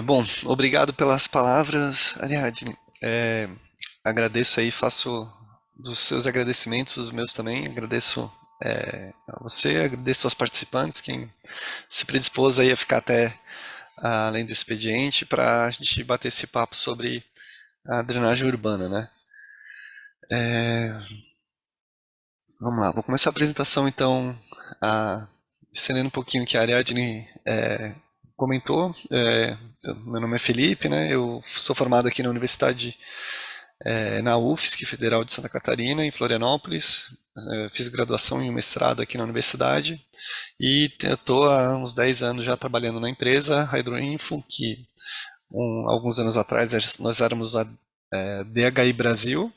Bom, obrigado pelas palavras, Ariadne. Agradeço aí, faço dos seus agradecimentos os meus também. Agradeço a você, agradeço aos participantes, quem se predispôs aí a ficar até além do expediente para a gente bater esse papo sobre a drenagem urbana, né? Vamos lá, vou começar a apresentação então, estendendo um pouquinho o que a Ariadne comentou. Meu nome é Felipe, né? Eu sou formado aqui na Universidade na UFSC, Federal de Santa Catarina, em Florianópolis. Fiz graduação e um mestrado aqui na universidade e estou há uns 10 anos já trabalhando na empresa Hydroinfo, que alguns anos atrás nós éramos a DHI Brasil,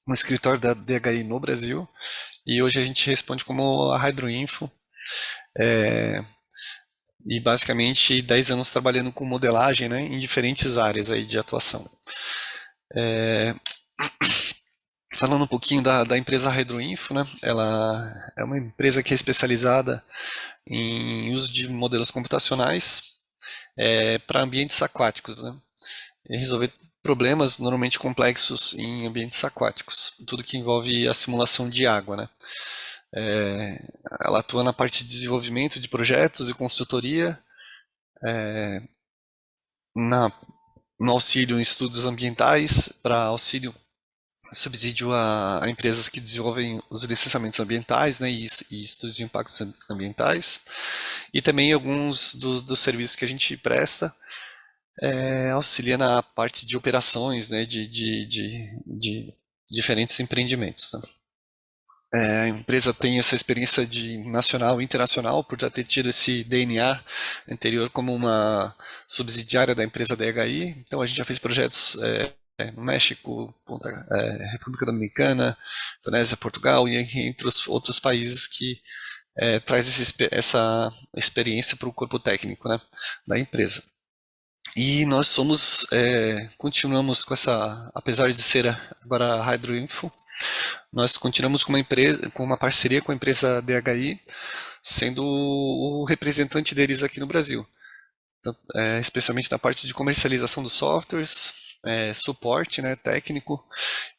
um escritório da DHI no Brasil, e hoje a gente responde como a Hydroinfo, e basicamente 10 anos trabalhando com modelagem, né, em diferentes áreas aí de atuação. Falando um pouquinho da empresa Hydroinfo, né? Ela é uma empresa que é especializada em uso de modelos computacionais para ambientes aquáticos, né? E resolver problemas normalmente complexos em ambientes aquáticos, tudo que envolve a simulação de água, né? É, Ela atua na parte de desenvolvimento de projetos e consultoria, na, no auxílio em estudos ambientais, para auxílio subsídio a empresas que desenvolvem os licenciamentos ambientais, né, e estudos de impactos ambientais, e também alguns dos serviços que a gente presta auxilia na parte de operações, né, de diferentes empreendimentos. Né. A empresa tem essa experiência de nacional e internacional por já ter tido esse DNA anterior como uma subsidiária da empresa DHI. Então a gente já fez projetos no México, República Dominicana, Indonésia, Portugal e entre os outros países que traz essa experiência para o corpo técnico, né, da empresa. E nós continuamos com essa, apesar de ser agora a Hydroinfo, nós continuamos com uma empresa, com uma parceria com a empresa DHI, sendo o representante deles aqui no Brasil. Então, especialmente na parte de comercialização dos softwares, suporte, né, técnico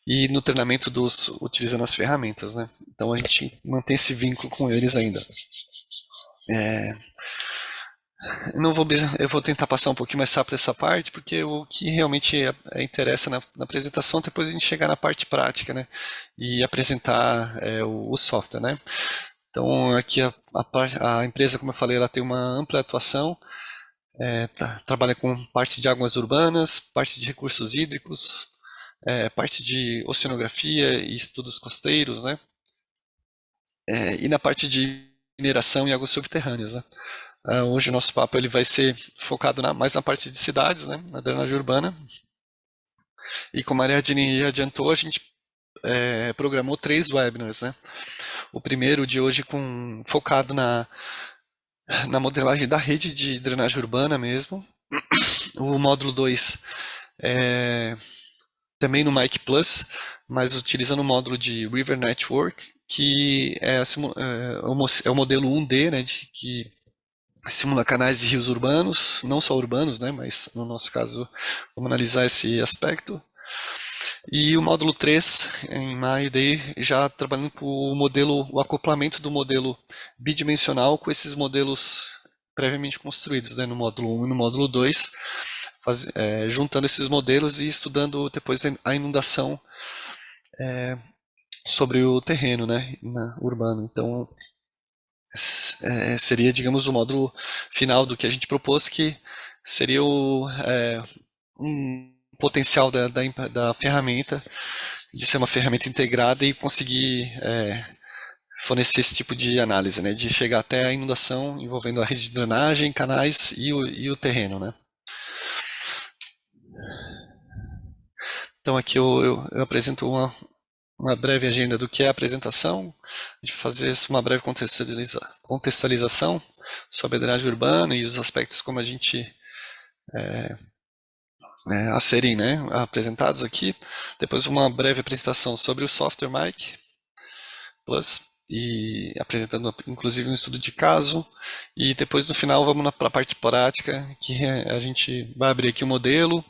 e no treinamento utilizando as ferramentas, né. Então a gente mantém esse vínculo com eles ainda. Não vou, eu vou tentar passar um pouquinho mais rápido essa parte, porque o que realmente interessa na apresentação, depois a gente chegar na parte prática, né? E apresentar o software, né? Então, aqui a empresa, como eu falei, ela tem uma ampla atuação, trabalha com parte de águas urbanas, parte de recursos hídricos, parte de oceanografia e estudos costeiros, né? E na parte de mineração e águas subterrâneas, né? Hoje o nosso papo ele vai ser focado mais na parte de cidades, né, na drenagem urbana. E como a Ariadne adiantou, a gente programou 3 webinars. Né? O primeiro de hoje focado na modelagem da rede de drenagem urbana mesmo. O módulo 2 também no Mic Plus, mas utilizando o módulo de River Network, que é o modelo 1D, né, que simula canais e rios urbanos, não só urbanos, né, mas no nosso caso vamos analisar esse aspecto. E o módulo 3, em maio, daí, já trabalhando com o acoplamento do modelo bidimensional com esses modelos previamente construídos, né, no módulo 1 e no módulo 2, juntando esses modelos e estudando depois a inundação sobre o terreno, né, urbano. Então, seria, digamos, o módulo final do que a gente propôs, que seria um potencial da ferramenta, de ser uma ferramenta integrada e conseguir fornecer esse tipo de análise, né, de chegar até a inundação envolvendo a rede de drenagem, canais e o terreno. Né. Então aqui eu apresento uma breve agenda do que é a apresentação, a gente fazer uma breve contextualização sobre a drenagem urbana e os aspectos como a gente a serem, né, apresentados aqui. Depois uma breve apresentação sobre o software Mic Plus e apresentando inclusive um estudo de caso, e depois no final vamos para a parte prática, que a gente vai abrir aqui o modelo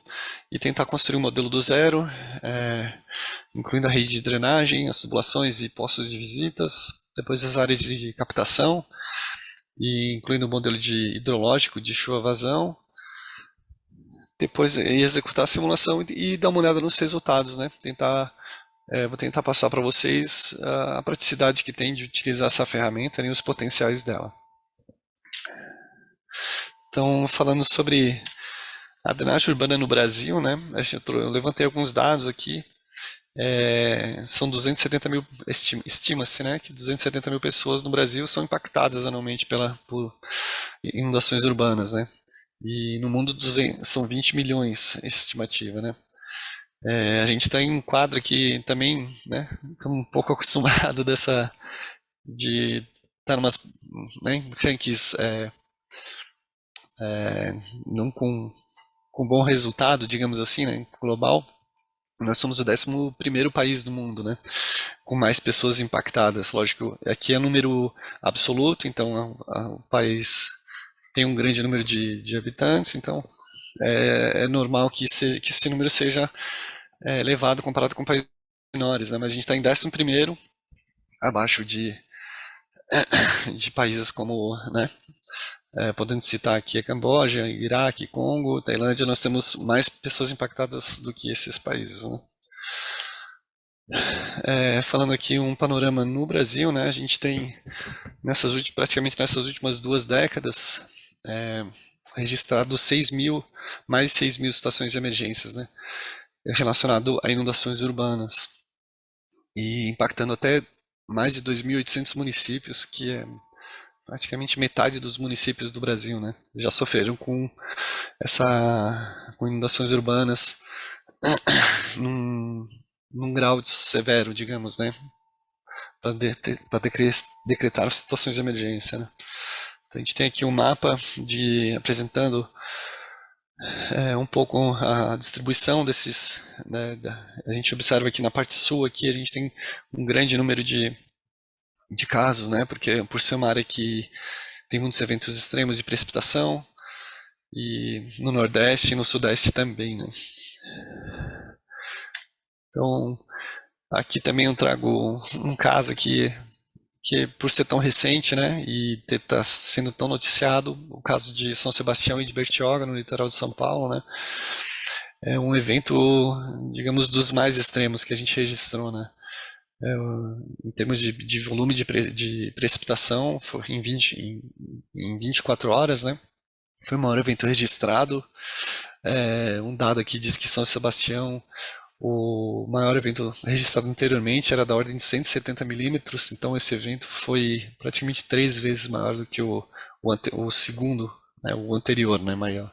e tentar construir um modelo do zero, incluindo a rede de drenagem, as tubulações e postos de visitas, depois as áreas de captação, e incluindo o modelo de hidrológico de chuva-vazão, depois executar a simulação e dar uma olhada nos resultados, né? Vou tentar passar para vocês a praticidade que tem de utilizar essa ferramenta e os potenciais dela. Então, falando sobre a drenagem urbana no Brasil, né? Eu levantei alguns dados aqui. São 270 mil, estima-se, né, que 270 mil pessoas no Brasil são impactadas anualmente por inundações urbanas, né? E no mundo são 20 milhões, estimativa, né? A gente está em um quadro que também, né, estamos um pouco acostumado de estar umas, né, rankings não com bom resultado, digamos assim, né, global. Nós somos o 11º país do mundo, né, com mais pessoas impactadas. Lógico, aqui é número absoluto, então o país tem um grande número de habitantes, então é normal que esse número seja elevado comparado com países menores, né? Mas a gente está em 11º, abaixo de países como, né, podendo citar aqui a Camboja, Iraque, Congo, Tailândia, nós temos mais pessoas impactadas do que esses países, né? Falando aqui um panorama no Brasil, né, a gente tem praticamente nessas últimas 2 décadas registrado mais de 6 mil situações de emergências, né, relacionado a inundações urbanas e impactando até mais de 2.800 municípios, que é praticamente metade dos municípios do Brasil, né, já sofreram com inundações urbanas num, num grau severo, digamos, né, para decretar situações de emergência, né. Então, a gente tem aqui um mapa apresentando um pouco a distribuição desses, né, a gente observa aqui na parte sul aqui a gente tem um grande número de casos, né, porque por ser uma área que tem muitos eventos extremos de precipitação, e no Nordeste e no Sudeste também, né. Então, aqui também eu trago um caso aqui que por ser tão recente, né, e tá sendo tão noticiado, o caso de São Sebastião e de Bertioga, no litoral de São Paulo, né, é um evento, digamos, dos mais extremos que a gente registrou, né. Em termos de volume de precipitação, foi em 24 horas, né, foi o maior evento registrado. Um dado aqui diz que São Sebastião, o maior evento registrado anteriormente era da ordem de 170 milímetros, então esse evento foi praticamente 3 vezes maior do que o segundo, né, o anterior, né, maior.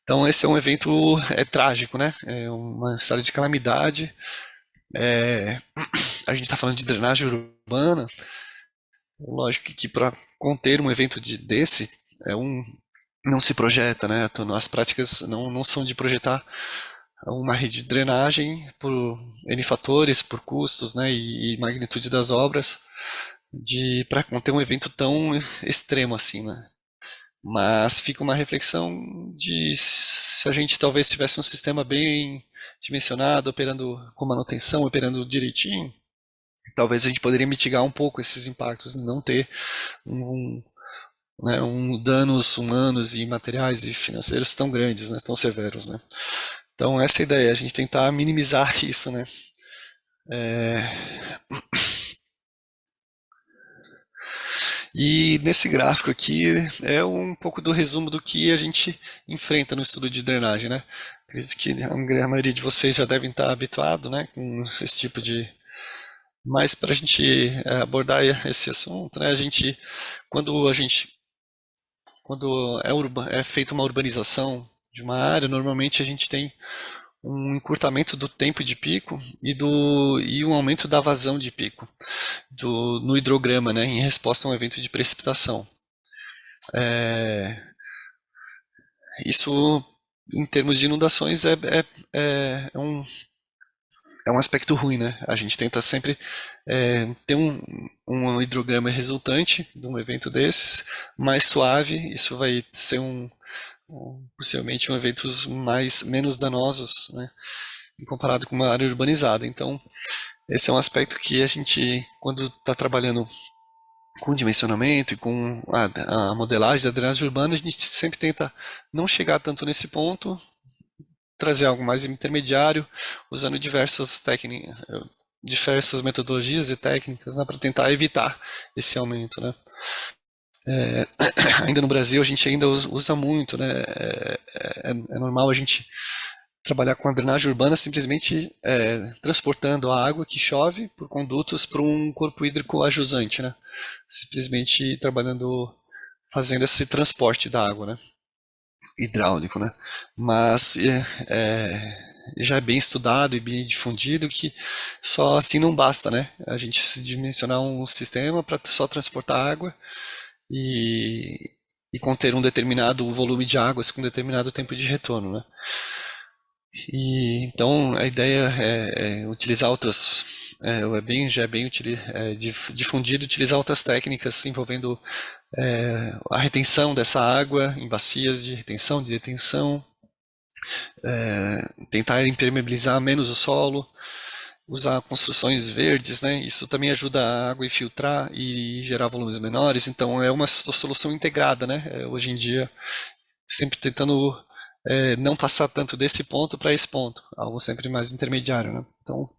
Então esse é um evento trágico, né? É uma história de calamidade. A gente está falando de drenagem urbana. Lógico que para conter um evento desse não se projeta, né? As práticas não são de projetar uma rede de drenagem por N fatores, por custos, né, e magnitude das obras, para conter um evento tão extremo assim, né. Mas fica uma reflexão de se a gente talvez tivesse um sistema bem dimensionado, operando com manutenção, operando direitinho, talvez a gente poderia mitigar um pouco esses impactos, não ter danos humanos e materiais e financeiros tão grandes, né, tão severos, né. Então essa é a ideia, a gente tentar minimizar isso, né. E nesse gráfico aqui é um pouco do resumo do que a gente enfrenta no estudo de drenagem, né. Acredito que a maioria de vocês já devem estar habituado, né, com esse tipo de... Mas para a gente abordar esse assunto, né, quando a gente, quando é feita uma urbanização de uma área, normalmente a gente tem um encurtamento do tempo de pico e um aumento da vazão de pico no hidrograma, né, em resposta a um evento de precipitação. Isso, em termos de inundações, é um é um aspecto ruim, né? A gente tenta sempre ter um hidrograma resultante de um evento desses mais suave. Isso vai ser possivelmente um eventos menos danosos, né? Comparado com uma área urbanizada. Então, esse é um aspecto que a gente, quando está trabalhando com dimensionamento e com a modelagem da drenagem urbana, a gente sempre tenta não chegar tanto nesse ponto, trazer algo mais intermediário, usando diversas técnicas, diversas metodologias e técnicas, né, para tentar evitar esse aumento, né? Ainda no Brasil a gente ainda usa muito, né? É normal a gente trabalhar com a drenagem urbana simplesmente transportando a água que chove por condutos para um corpo hídrico ajusante, né? Simplesmente trabalhando, fazendo esse transporte da água, né? Hidráulico, né? Mas já é bem estudado e bem difundido que só assim não basta, né? A gente se dimensionar um sistema para só transportar água e, e conter um determinado volume de águas com um determinado tempo de retorno, né? E então a ideia é utilizar outras, já é bem difundido utilizar outras técnicas envolvendo a retenção dessa água em bacias de retenção, de detenção, tentar impermeabilizar menos o solo, usar construções verdes, né? Isso também ajuda a água a infiltrar e gerar volumes menores. Então é uma solução integrada, né? Hoje em dia, sempre tentando não passar tanto desse ponto para esse ponto, algo sempre mais intermediário, né? Então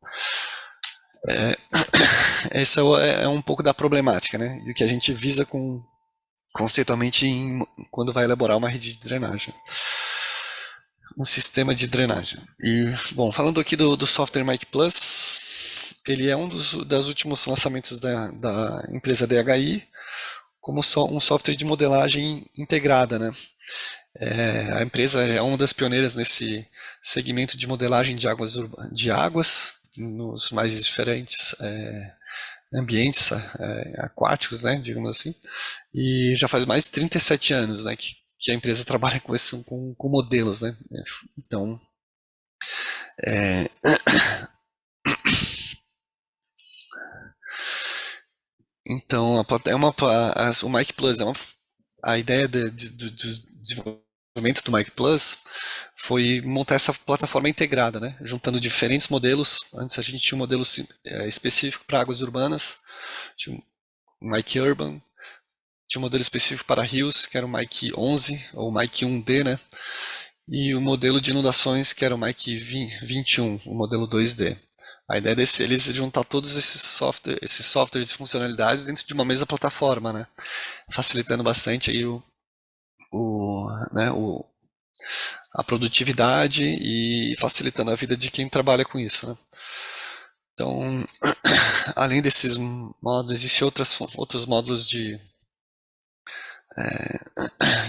essa é um pouco da problemática, né? E o que a gente visa conceitualmente quando vai elaborar uma rede de drenagem, um sistema de drenagem. E, bom, falando aqui do software Mic Plus, ele é das últimos lançamentos da empresa DHI, como um software de modelagem integrada, né? A empresa é uma das pioneiras nesse segmento de modelagem de águas nos mais diferentes ambientes aquáticos, né, digamos assim, e já faz mais de 37 anos, né, que a empresa trabalha com modelos, né, então então o Mic Plus a ideia do desenvolvimento do Mic Plus foi montar essa plataforma integrada, né, juntando diferentes modelos. Antes a gente tinha um modelo específico para águas urbanas, tinha um Mic Urban, tinha um modelo específico para rios, que era o Mic 11, ou Mic 1D, né? E o modelo de inundações, que era o Mic 21, o modelo 2D. A ideia eles juntar todos esses softwares e funcionalidades dentro de uma mesma plataforma, né? Facilitando bastante aí né, a produtividade e facilitando a vida de quem trabalha com isso, né? Então, além desses módulos, existem outros módulos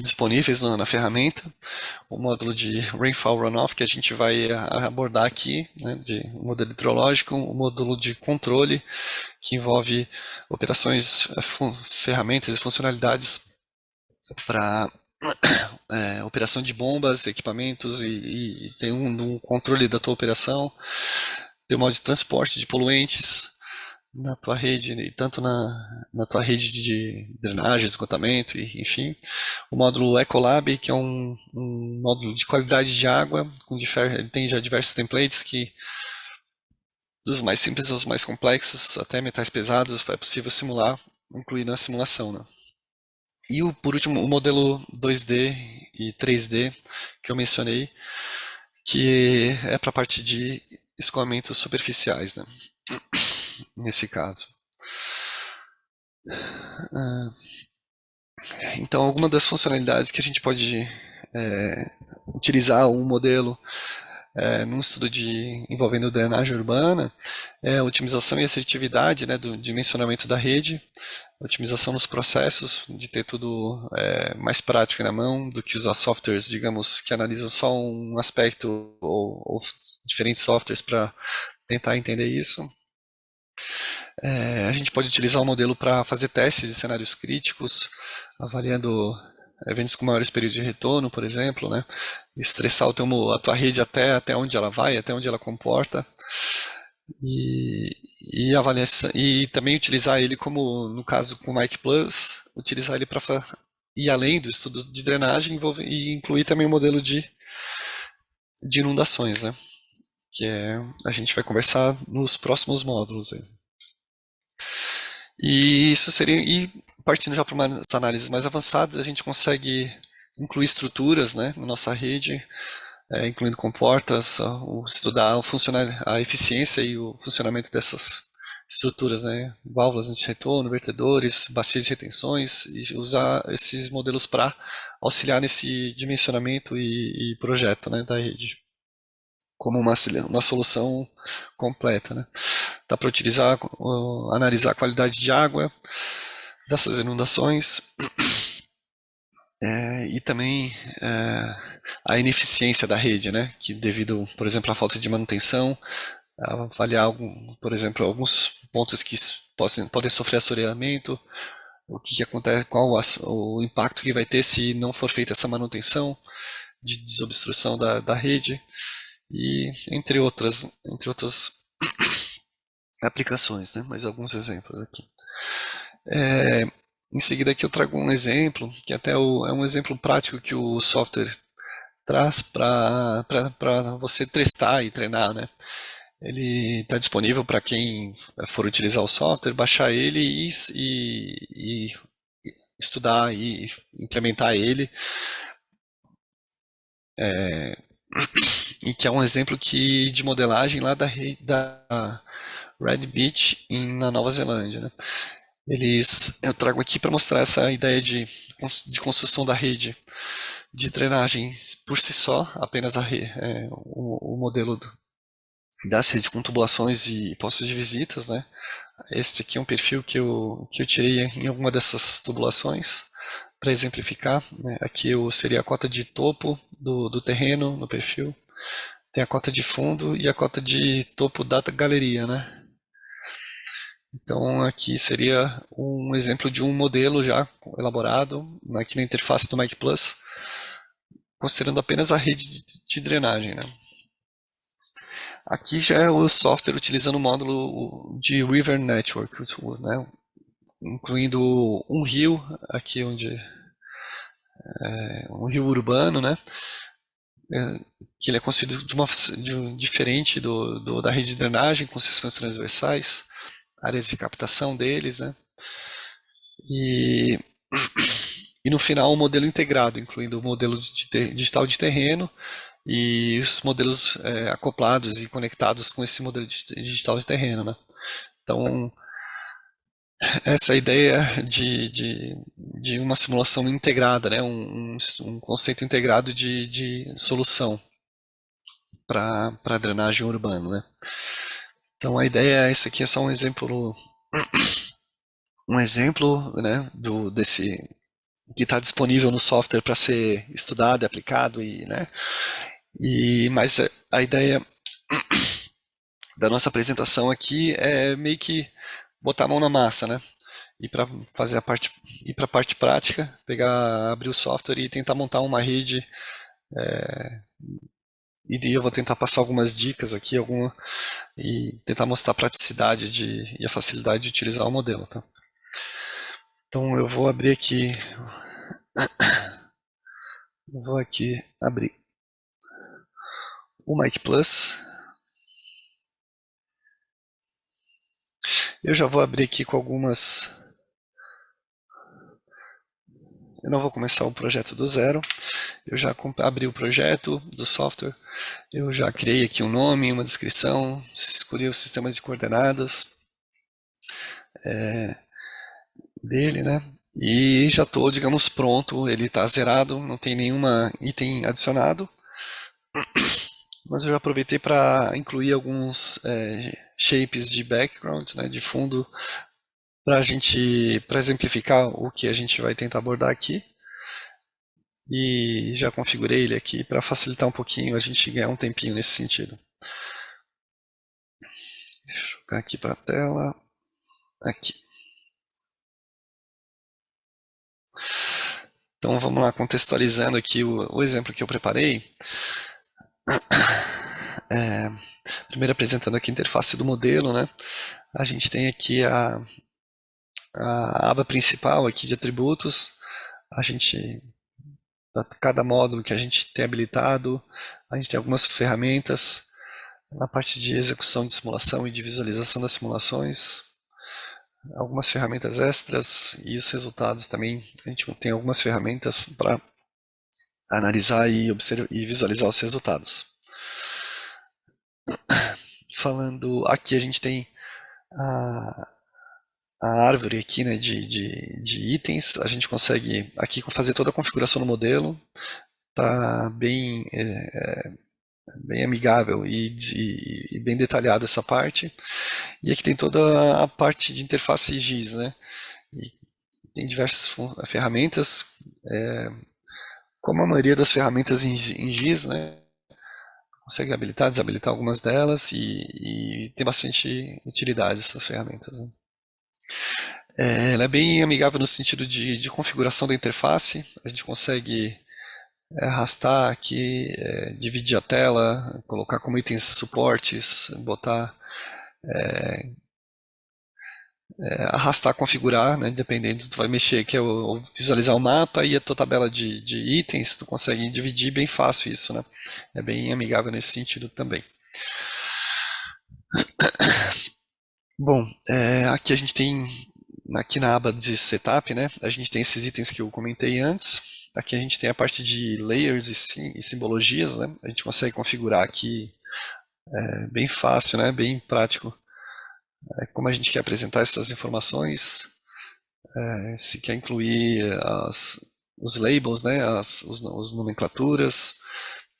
disponíveis na ferramenta. O módulo de Rainfall Runoff, que a gente vai abordar aqui, né, de modelo hidrológico, o módulo de controle, que envolve operações, ferramentas e funcionalidades para operação de bombas, equipamentos e tem um controle da tua operação. Tem o modo de transporte de poluentes na tua rede, e tanto na tua rede de drenagem, esgotamento, enfim. O módulo Ecolab, que é um módulo de qualidade de água, ele tem já diversos templates que dos mais simples aos mais complexos, até metais pesados, é possível simular, incluir na simulação, né? E por último, o modelo 2D e 3D que eu mencionei, que é para a parte de escoamentos superficiais, né? Nesse caso. Então, algumas das funcionalidades que a gente pode utilizar um modelo num estudo envolvendo drenagem urbana é a otimização e assertividade, né, do dimensionamento da rede, otimização nos processos, de ter tudo mais prático na mão do que usar softwares, digamos, que analisam só um aspecto ou diferentes softwares para tentar entender isso. A gente pode utilizar o modelo para fazer testes de cenários críticos, avaliando eventos com maiores períodos de retorno, por exemplo, né? Estressar a tua rede até onde ela vai, até onde ela comporta. e, e avaliação, e também utilizar ele como, no caso com o Mike Plus, utilizar ele para ir além do estudo de drenagem e incluir também o modelo de inundações, né? Que é, a gente vai conversar nos próximos módulos aí. E isso seria, e partindo já para umas análises mais avançadas, a gente consegue incluir estruturas, né, na nossa rede, incluindo comportas, estudar a eficiência e o funcionamento dessas estruturas, né, válvulas anti-retorno, vertedores, bacias de retenções, e usar esses modelos para auxiliar nesse dimensionamento e projeto, né, da rede como uma solução completa, né. Dá para utilizar, analisar a qualidade de água dessas inundações e também a ineficiência da rede, né? Que devido, por exemplo, à falta de manutenção, avaliar, por exemplo, alguns pontos que podem sofrer assoreamento, o que acontece, qual o impacto que vai ter se não for feita essa manutenção de desobstrução da rede e entre outras aplicações, né? Mais alguns exemplos aqui. Em seguida aqui eu trago um exemplo, que até é um exemplo prático que o software traz para você testar e treinar, né? Ele está disponível para quem for utilizar o software, baixar ele e estudar e implementar ele. E que é um exemplo de modelagem lá da Red Beach na Nova Zelândia, né? Eu trago aqui para mostrar essa ideia de construção da rede de drenagem por si só, apenas o modelo das redes com tubulações e postos de visitas, né? Este aqui é um perfil que eu tirei em alguma dessas tubulações para exemplificar, né? Aqui seria a cota de topo do terreno no perfil, tem a cota de fundo e a cota de topo da galeria, né? Então aqui seria um exemplo de um modelo já elaborado aqui na interface do Mic Plus, considerando apenas a rede de drenagem, né? Aqui já é o software utilizando o módulo de River Network, né? Incluindo um rio aqui onde um rio urbano, né? Que ele é construído diferente da rede de drenagem, com seções transversais, áreas de captação deles, né? E, e no final um modelo integrado, incluindo o modelo digital de terreno e os modelos acoplados e conectados com esse modelo digital de terreno, né? Então, essa ideia de uma simulação integrada, né? Um conceito integrado de solução para drenagem urbana, né? Então a ideia, esse aqui é só um exemplo, né, desse que está disponível no software para ser estudado e aplicado né? Mas a ideia da nossa apresentação aqui é meio que botar a mão na massa, né? E para fazer ir para a parte prática, abrir o software e tentar montar uma rede. E eu vou tentar passar algumas dicas aqui, e tentar mostrar a praticidade e a facilidade de utilizar o modelo, tá? Então eu vou abrir aqui, abrir o Mic Plus. Eu já vou abrir aqui com algumas. Eu não vou começar o projeto do zero. Eu já abri o projeto do software. Eu já criei aqui um nome, uma descrição, escolhi os sistemas de coordenadas dele, né? E já estou, digamos, pronto. Ele está zerado, não tem nenhuma item adicionado. Mas eu já aproveitei para incluir alguns shapes de background, né, de fundo, para exemplificar o que a gente vai tentar abordar aqui. E já configurei ele aqui para facilitar um pouquinho a gente ganhar um tempinho nesse sentido. Deixa eu jogar aqui para a tela. Aqui. Então vamos lá, contextualizando aqui o exemplo que eu preparei. Primeiro apresentando aqui a interface do modelo, né? A gente tem aqui a aba principal aqui de atributos. A gente, para cada módulo que a gente tem habilitado, a gente tem algumas ferramentas na parte de execução de simulação e de visualização das simulações, algumas ferramentas extras e os resultados também. A gente tem algumas ferramentas para analisar e visualizar os resultados. Falando aqui, a gente tem a, a árvore aqui, né, de itens. A gente consegue aqui fazer toda a configuração do modelo. Tá bem amigável e bem detalhado essa parte. E aqui tem toda a parte de interface GIS, né? E tem diversas ferramentas, como a maioria das ferramentas em GIS, né? Consegue habilitar, desabilitar algumas delas e tem bastante utilidade essas ferramentas, né? Ela é bem amigável no sentido de configuração da interface. A gente consegue arrastar aqui, dividir a tela, colocar como itens suportes, botar, arrastar, configurar, né, dependendo, tu vai mexer aqui, visualizar o mapa e a tua tabela de itens, tu consegue dividir bem fácil isso, né? É bem amigável nesse sentido também. Bom, aqui a gente tem, aqui na aba de setup, né, a gente tem esses itens que eu comentei antes. Aqui a gente tem a parte de layers e simbologias, né? A gente consegue configurar aqui bem fácil, né? Bem prático. Como a gente quer apresentar essas informações, se quer incluir os labels, né? Os nomenclaturas.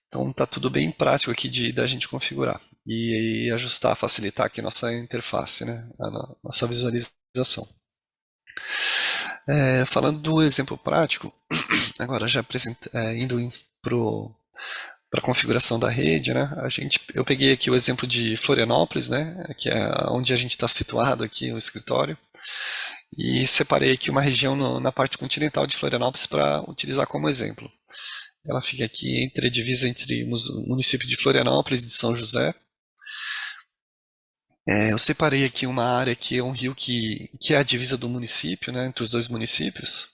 Então tá tudo bem prático aqui da gente configurar e ajustar, facilitar aqui nossa interface, né? Nossa visualização. Falando do exemplo prático, agora já indo para a configuração da rede, né? Eu peguei aqui o exemplo de Florianópolis, né? Que é onde a gente está situado aqui, o escritório, e separei aqui uma região na parte continental de Florianópolis para utilizar como exemplo. Ela fica aqui entre a divisa entre o município de Florianópolis e de São José. Eu separei aqui uma área que é um rio que é a divisa do município, né? Entre os dois municípios.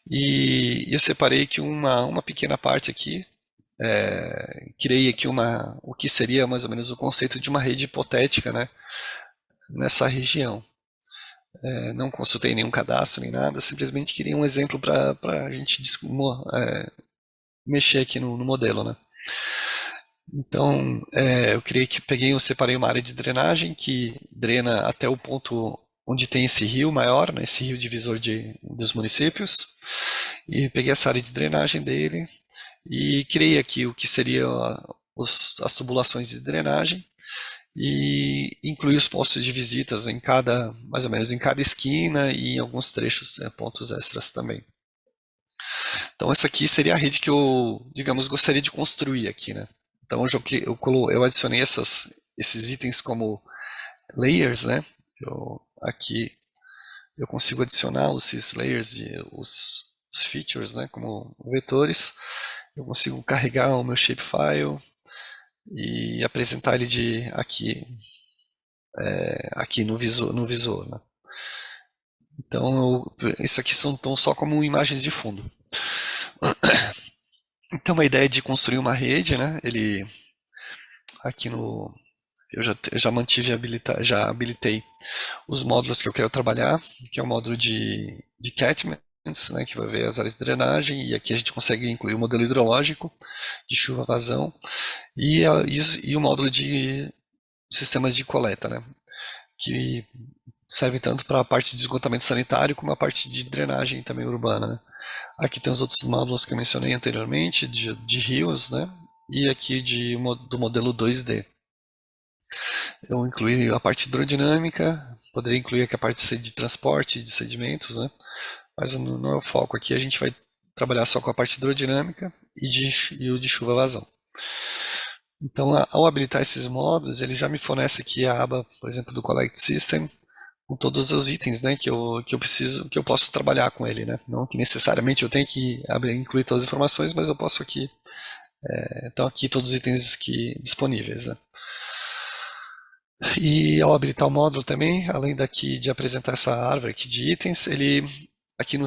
E eu separei aqui uma pequena parte aqui, criei aqui o que seria mais ou menos o conceito de uma rede hipotética, né, nessa região. Não consultei nenhum cadastro nem nada, simplesmente queria um exemplo para a gente mexer aqui no modelo, né. Então, eu separei uma área de drenagem que drena até o ponto onde tem esse rio maior, né, esse rio divisor dos municípios, e peguei essa área de drenagem dele e criei aqui o que seriam as tubulações de drenagem e incluí os postos de visitas mais ou menos em cada esquina e em alguns trechos, pontos extras também. Então essa aqui seria a rede que eu, digamos, gostaria de construir aqui, né? Então eu adicionei esses itens como layers, né? Aqui eu consigo adicionar esses layers e os features, né? Como vetores. Eu consigo carregar o meu shapefile e apresentar ele aqui no visor, né? Então, isso aqui são só como imagens de fundo. Então, a ideia de construir uma rede, né? Aqui eu já já habilitei os módulos que eu quero trabalhar, que é o módulo de catchments, né, que vai ver as áreas de drenagem, e aqui a gente consegue incluir o modelo hidrológico de chuva-vazão e o módulo de sistemas de coleta, né, que serve tanto para a parte de esgotamento sanitário como a parte de drenagem também urbana, né. Aqui tem os outros módulos que eu mencionei anteriormente, de rios, né, e aqui do modelo 2D. Eu incluí a parte hidrodinâmica, poderia incluir aqui a parte de transporte de sedimentos, né? Mas não é o foco aqui, a gente vai trabalhar só com a parte hidrodinâmica e o de chuva-vazão. Então, ao habilitar esses módulos, ele já me fornece aqui a aba, por exemplo, do Collect System, com todos os itens, né, que eu posso trabalhar com ele, né? Não que necessariamente eu tenha que incluir todas as informações, mas eu posso aqui Então aqui todos os itens aqui disponíveis, né? E ao habilitar o módulo também, além daqui de apresentar essa árvore aqui de itens, ele aqui na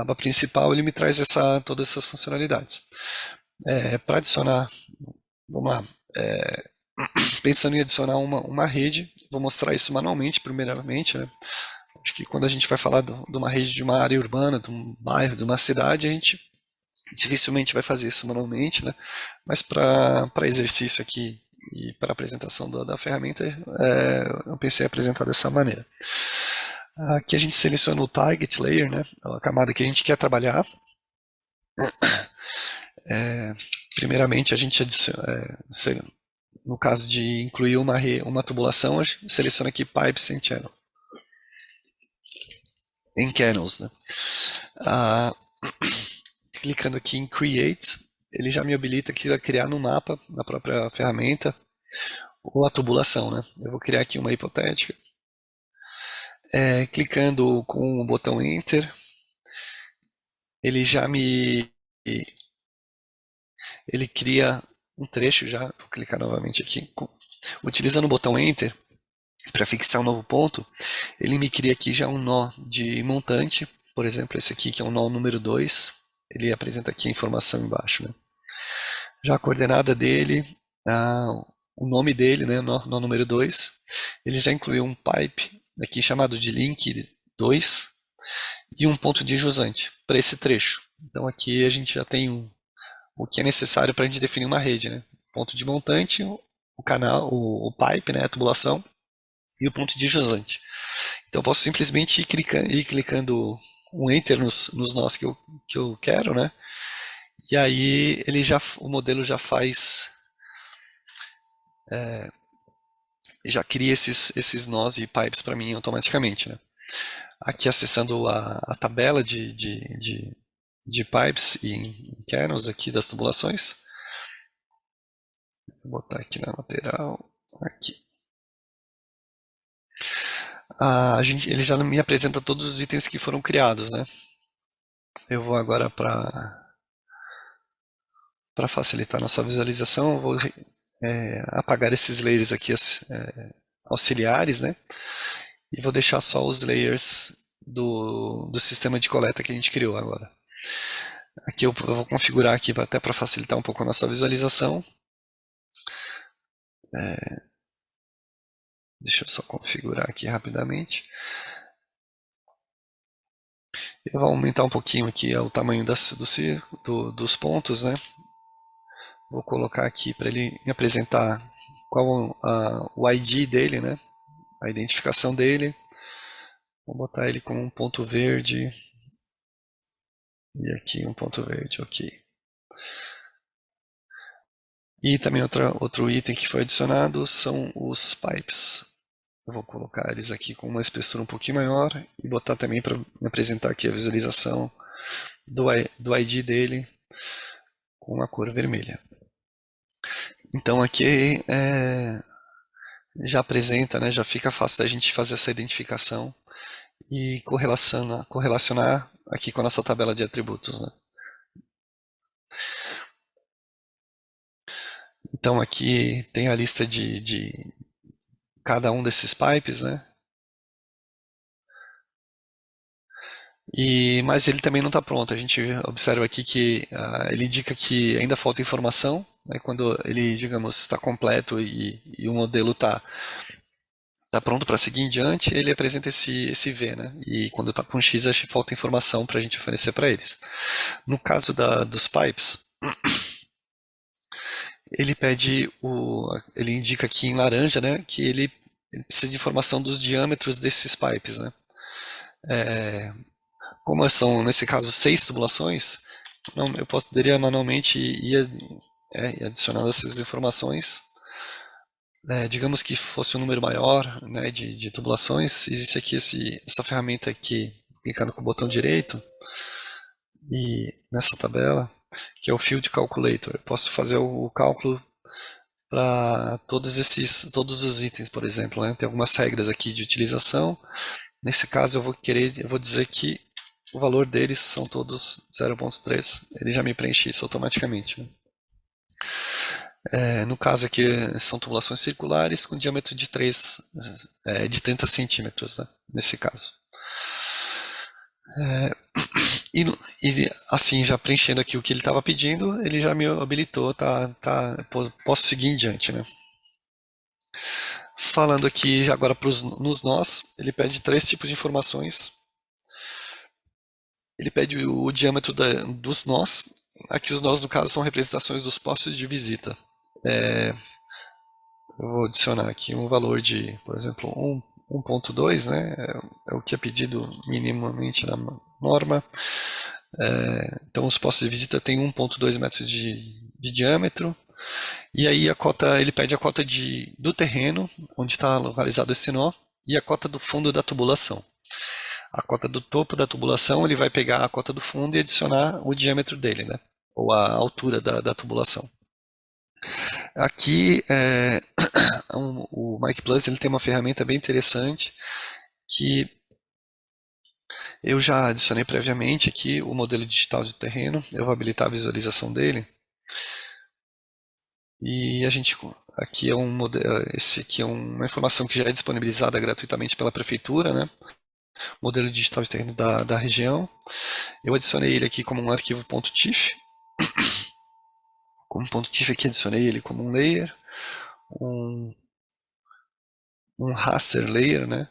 aba principal ele me traz todas essas funcionalidades. Para adicionar, vamos lá, pensando em adicionar uma rede, vou mostrar isso manualmente primeiramente, né? Acho que quando a gente vai falar de uma rede de uma área urbana, de um bairro, de uma cidade, a gente dificilmente vai fazer isso manualmente, né? Mas para exercício aqui e para apresentação da ferramenta, eu pensei em apresentar dessa maneira. Aqui a gente seleciona o target layer, né? A camada que a gente quer trabalhar. Primeiramente, a gente adiciona, no caso de incluir uma tubulação, a gente seleciona aqui Pipes and Channel. Em Channels, né? Clicando aqui em Create, ele já me habilita aqui a criar no mapa, na própria ferramenta, ou a tubulação, né? Eu vou criar aqui uma hipotética. Clicando com o botão Enter, ele já ele cria um trecho já, vou clicar novamente aqui, utilizando o botão Enter, para fixar um novo ponto, ele me cria aqui já um nó de montante, por exemplo, esse aqui que é o nó número 2, ele apresenta aqui a informação embaixo, né? Já a coordenada dele, o nome dele, né, nó número 2, ele já incluiu um pipe aqui chamado de link 2 e um ponto de jusante para esse trecho. Então aqui a gente já tem o que é necessário para a gente definir uma rede, né? Ponto de montante, o canal, o pipe, né, a tubulação, e o ponto de jusante. Então eu posso simplesmente ir clicando um Enter nos nós que eu quero, né? E aí o modelo já faz, já cria esses nós e pipes para mim automaticamente, né? Aqui acessando a tabela de pipes e channels aqui das tubulações. Vou botar aqui na lateral, aqui. Ele já me apresenta todos os itens que foram criados, né? Eu vou agora para facilitar nossa visualização, eu vou apagar esses layers aqui auxiliares, né? E vou deixar só os layers do sistema de coleta que a gente criou agora. Aqui eu vou configurar aqui até para facilitar um pouco a nossa visualização. Deixa eu só configurar aqui rapidamente. Eu vou aumentar um pouquinho aqui o tamanho dos pontos, né? Vou colocar aqui para ele me apresentar qual o ID dele, né? A identificação dele. Vou botar ele como um ponto verde. E aqui um ponto verde, ok. E também outro item que foi adicionado são os pipes. Eu vou colocar eles aqui com uma espessura um pouquinho maior e botar também para me apresentar aqui a visualização do ID dele com a cor vermelha. Então aqui já apresenta, né, já fica fácil da gente fazer essa identificação e correlacionar aqui com a nossa tabela de atributos, né? Então aqui tem a lista de cada um desses pipes, né? Mas ele também não está pronto. A gente observa aqui que ele indica que ainda falta informação, né? Quando ele, digamos, está completo e o modelo está pronto para seguir em diante, ele apresenta esse V, né? E quando está com X, acho que falta informação para a gente oferecer para eles. No caso dos pipes, ele indica aqui em laranja, né, que ele precisa de informação dos diâmetros desses pipes, né? Como são, nesse caso, 6 tubulações, eu poderia manualmente ir adicionando essas informações. Digamos que fosse um número maior, né, de tubulações, existe aqui essa ferramenta aqui, clicando com o botão direito, e nessa tabela, que é o Field Calculator. Eu posso fazer o cálculo para todos os itens, por exemplo, né? Tem algumas regras aqui de utilização. Nesse caso, eu vou dizer que o valor deles são todos 0.3. Ele já me preenche isso automaticamente, né? No caso aqui são tubulações circulares com diâmetro de 30 centímetros, né, nesse caso. E, e, assim, já preenchendo aqui o que ele estava pedindo, ele já me habilitou, posso seguir em diante, né? Falando aqui já agora nos nós, ele pede três tipos de informações. Ele pede o diâmetro dos nós. Aqui os nós, no caso, são representações dos postos de visita. Eu vou adicionar aqui um valor de, por exemplo, 1.2, né? É o que é pedido minimamente na norma. Então os postos de visita têm 1.2 metros de diâmetro. E aí ele pede a cota do terreno, onde está localizado esse nó, e a cota do fundo da tubulação. A cota do topo da tubulação, ele vai pegar a cota do fundo e adicionar o diâmetro dele, né? Ou a altura da tubulação. Aqui, o Mike Plus ele tem uma ferramenta bem interessante que eu já adicionei previamente aqui o modelo digital de terreno. Eu vou habilitar a visualização dele. E a gente aqui é um modelo, esse aqui é uma informação que já é disponibilizada gratuitamente pela prefeitura, né? Modelo digital de terreno da região. Eu adicionei ele aqui como um arquivo .tif. Como .tif aqui adicionei ele como um layer, um raster layer, né?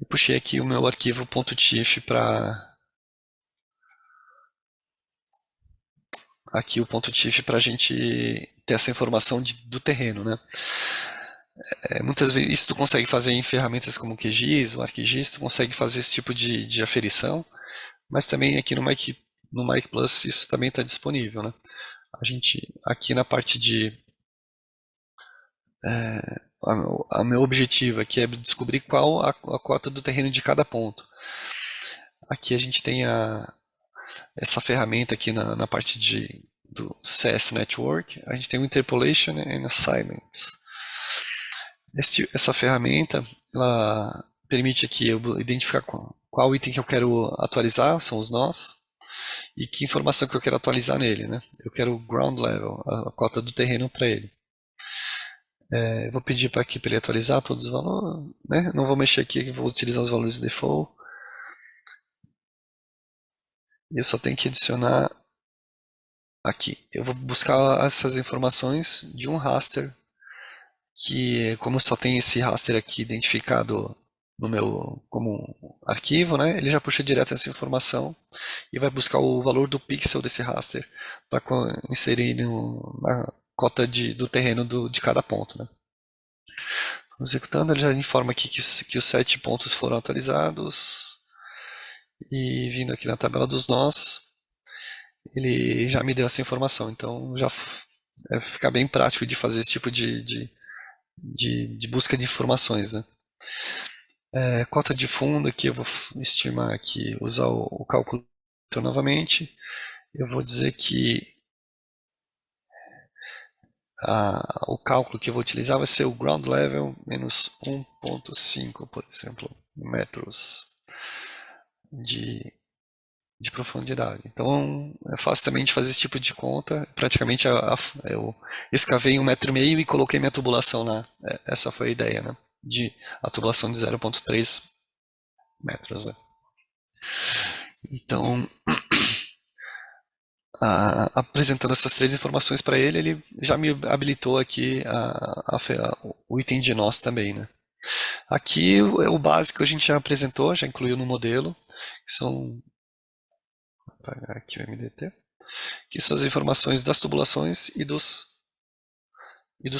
E puxei aqui o meu arquivo .tif para aqui o .tif para a gente ter essa informação do terreno, né? Muitas vezes isso tu consegue fazer em ferramentas como o QGIS, o ArcGIS, tu consegue fazer esse tipo de aferição, mas também aqui no Mike Plus isso também está disponível, né? A gente aqui na parte de a meu objetivo aqui é descobrir qual a cota do terreno de cada ponto. Aqui a gente tem essa ferramenta aqui na parte do CS Network, a gente tem o Interpolation and Assignments. Essa ferramenta ela permite aqui eu identificar qual item que eu quero atualizar, são os nós, e que informação que eu quero atualizar nele, né? Eu quero o ground level, a cota do terreno para ele. Vou pedir para ele atualizar todos os valores, né? Não vou mexer aqui, vou utilizar os valores default. Eu só tenho que adicionar aqui. Eu vou buscar essas informações de um raster que, como só tem esse raster aqui identificado no meu como arquivo, né? Ele já puxa direto essa informação e vai buscar o valor do pixel desse raster para inserir na cota do terreno de cada ponto, né? Executando, ele já informa aqui que os 7 pontos foram atualizados. E vindo aqui na tabela dos nós, ele já me deu essa informação. Então já fica bem prático de fazer esse tipo de busca de informações, né? Cota de fundo aqui eu vou estimar aqui, usar o cálculo novamente. Eu vou dizer que o cálculo que eu vou utilizar vai ser o ground level menos 1.5, por exemplo, metros de profundidade. Então é fácil também de fazer esse tipo de conta. Praticamente eu escavei 1,5 m e coloquei minha tubulação lá. Essa foi a ideia, né? A tubulação de 0,3 metros. Né? Então, apresentando essas três informações para ele, ele já me habilitou aqui o item de nós também, né? Aqui o básico a gente já apresentou, já incluiu no modelo, que são vou apagar aqui o MDT, que são as informações das tubulações e dos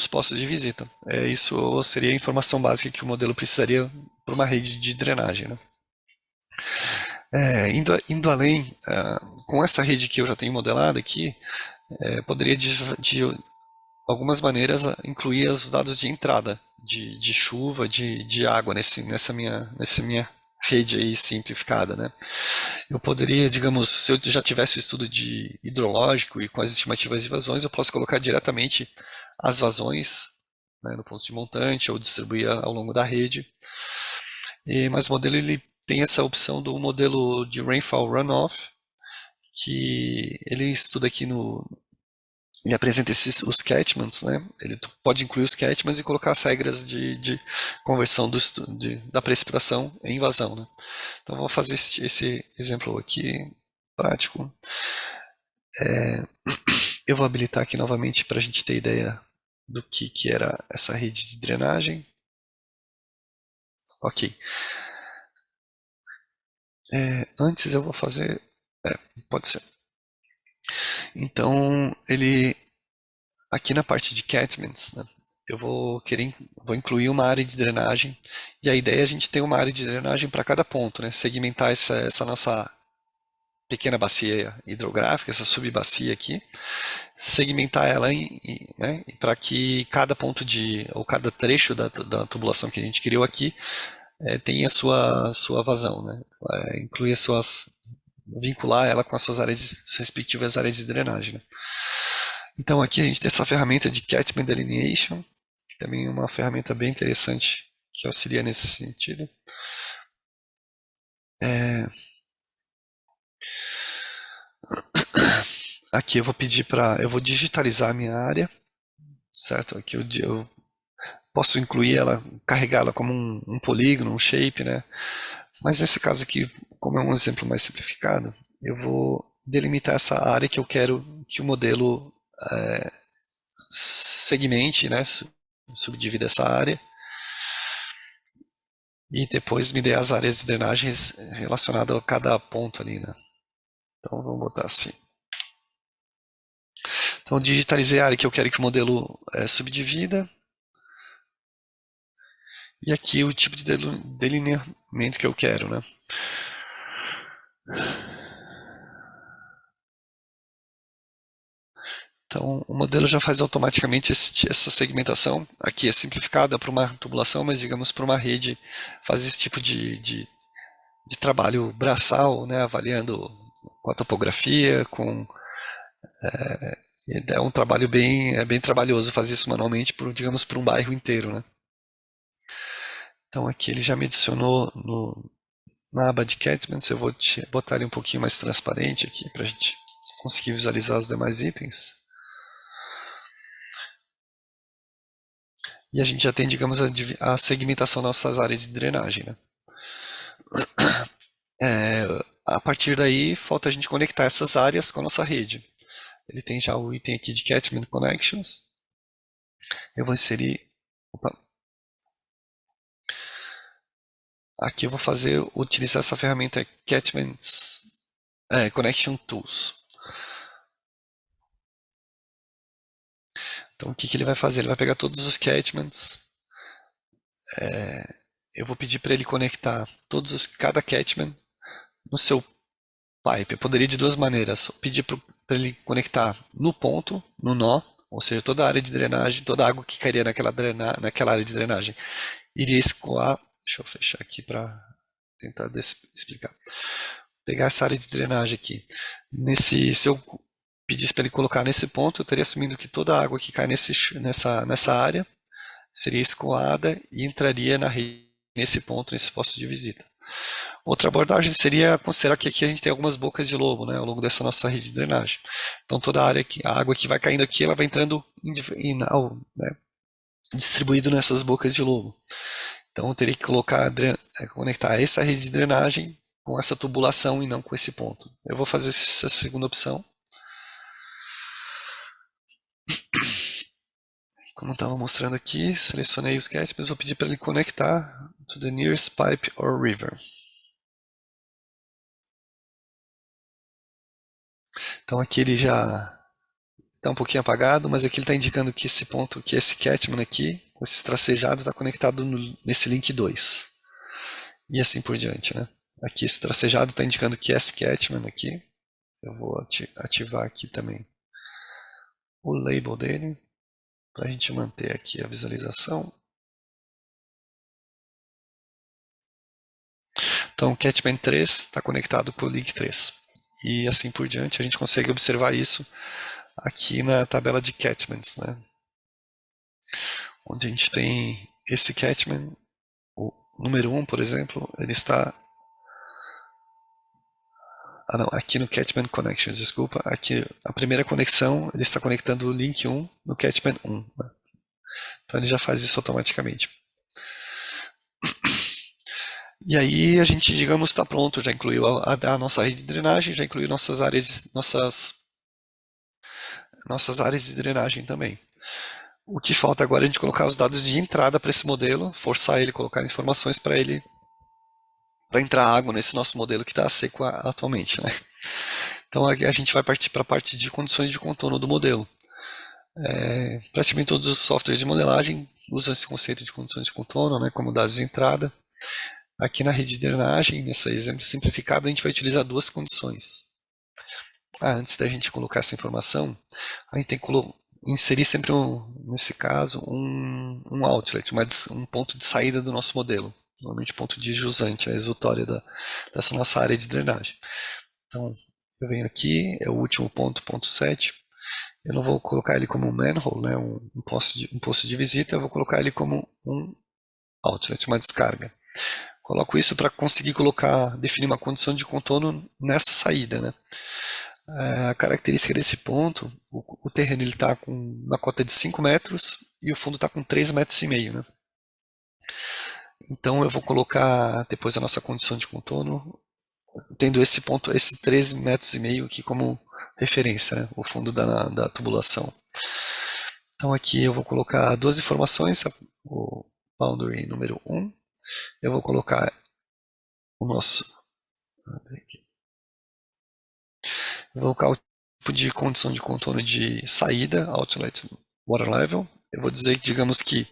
postos de visita. Isso seria a informação básica que o modelo precisaria para uma rede de drenagem, né? Indo além, com essa rede que eu já tenho modelada aqui, poderia de algumas maneiras incluir os dados de entrada de chuva, de água nessa minha rede aí simplificada, né? Eu poderia, digamos, se eu já tivesse o estudo de hidrológico e com as estimativas de vazões, eu posso colocar diretamente as vazões, né, no ponto de montante ou distribuir ao longo da rede. Mas o modelo ele tem essa opção do modelo de Rainfall Runoff, que ele estuda aqui ele apresenta os catchments, né? Ele pode incluir os catchments e colocar as regras de conversão da precipitação em vazão, né? Então vou fazer esse exemplo aqui prático. Eu vou habilitar aqui novamente para a gente ter ideia do que era essa rede de drenagem. Ok. Antes eu vou fazer. Pode ser. Então, ele. Aqui na parte de catchments, né, eu vou incluir uma área de drenagem. E a ideia é a gente ter uma área de drenagem para cada ponto, né? Segmentar essa nossa pequena bacia hidrográfica, essa subbacia aqui, segmentar ela né, para que cada ponto ou cada trecho da tubulação que a gente criou aqui tenha sua vazão, né? Incluir vincular ela com as suas respectivas áreas de drenagem. Né? Então aqui a gente tem essa ferramenta de Catchment Delineation, que também é uma ferramenta bem interessante que auxilia nesse sentido. Aqui eu vou pedir eu vou digitalizar a minha área, certo? Aqui eu posso incluir ela, carregá-la como um polígono, um shape, né? Mas nesse caso aqui, como é um exemplo mais simplificado, eu vou delimitar essa área que eu quero que o modelo segmente, né? Subdivida essa área e depois me dê as áreas de drenagens relacionadas a cada ponto ali, né? Então vamos botar assim. Então digitalizei a área que eu quero que o modelo subdivida. E aqui o tipo de delineamento que eu quero, né? Então, o modelo já faz automaticamente essa segmentação. Aqui é simplificada para uma tubulação, mas digamos para uma rede faz esse tipo de trabalho braçal, né? Avaliando com a topografia, é um trabalho bem trabalhoso fazer isso manualmente, digamos, para um bairro inteiro, né? Então aqui ele já me adicionou na aba de catchments, eu vou botar ele um pouquinho mais transparente aqui para a gente conseguir visualizar os demais itens. E a gente já tem, digamos, a segmentação das nossas áreas de drenagem. Né? A partir daí, falta a gente conectar essas áreas com a nossa rede. Ele tem já o item aqui de Catchment Connections. Eu vou inserir. Opa, aqui eu vou utilizar essa ferramenta Catchments Connection Tools. Então, o que ele vai fazer? Ele vai pegar todos os catchments. Eu vou pedir para ele conectar cada catchment no seu pipe. Eu poderia de duas maneiras. Pedir para ele conectar no ponto, no nó, ou seja, toda a área de drenagem, toda a água que cairia naquela área de drenagem iria escoar. Deixa eu fechar aqui para tentar explicar. Pegar essa área de drenagem aqui. Se eu pedisse para ele colocar nesse ponto, eu estaria assumindo que toda a água que cai nessa área seria escoada e entraria na rede nesse ponto, nesse posto de visita. Outra abordagem seria considerar que aqui a gente tem algumas bocas de lobo, né, ao longo dessa nossa rede de drenagem. Então toda a área a água que vai caindo aqui, ela vai entrando né, distribuído nessas bocas de lobo. Então eu teria que conectar essa rede de drenagem com essa tubulação e não com esse ponto. Eu vou fazer essa segunda opção. Como estava mostrando aqui, selecionei os catchments, vou pedir para ele conectar to the nearest pipe or river. Então aqui ele já está um pouquinho apagado, mas aqui ele está indicando que esse ponto, que esse catchment aqui, com esses tracejados, está conectado nesse link 2. E assim por diante, né? Aqui esse tracejado está indicando que esse catchment aqui, eu vou ativar aqui também o label dele, para a gente manter aqui a visualização. Então o catchment 3 está conectado com o link 3. E assim por diante, a gente consegue observar isso aqui na tabela de catchments, né? Onde a gente tem esse catchment, o número 1, por exemplo, ele está não, aqui no Catman Connections, desculpa. Aqui, a primeira conexão, ele está conectando o link 1 no Catman 1. Né? Então ele já faz isso automaticamente. E aí a gente, digamos, está pronto, já incluiu a nossa rede de drenagem, já incluiu nossas áreas de drenagem também. O que falta agora é a gente colocar os dados de entrada para esse modelo, forçar ele a colocar informações para entrar água nesse nosso modelo que está seco atualmente. Né? Então a gente vai partir para a parte de condições de contorno do modelo. Praticamente todos os softwares de modelagem usam esse conceito de condições de contorno, né, como dados de entrada. Aqui na rede de drenagem, nesse exemplo simplificado, a gente vai utilizar duas condições. Antes da gente colocar essa informação, a gente tem que inserir sempre, nesse caso, um outlet, um ponto de saída do nosso modelo. Normalmente ponto de jusante, a exutória dessa nossa área de drenagem. Então, eu venho aqui, é o último ponto, ponto 7. Eu não vou colocar ele como um manhole, né, um posto de visita, eu vou colocar ele como um outlet, uma descarga. Coloco isso para conseguir definir uma condição de contorno nessa saída. Né? A característica desse ponto, o terreno está com uma cota de 5 metros e o fundo está com 3,5 metros. Né? Então eu vou colocar depois a nossa condição de contorno, tendo esse ponto, esse 3,5 metros aqui como referência, né? O fundo da tubulação. Então aqui eu vou colocar duas informações, o boundary número 1, eu vou colocar o nosso... Eu vou colocar o tipo de condição de contorno de saída, outlet water level. Eu vou dizer que, digamos que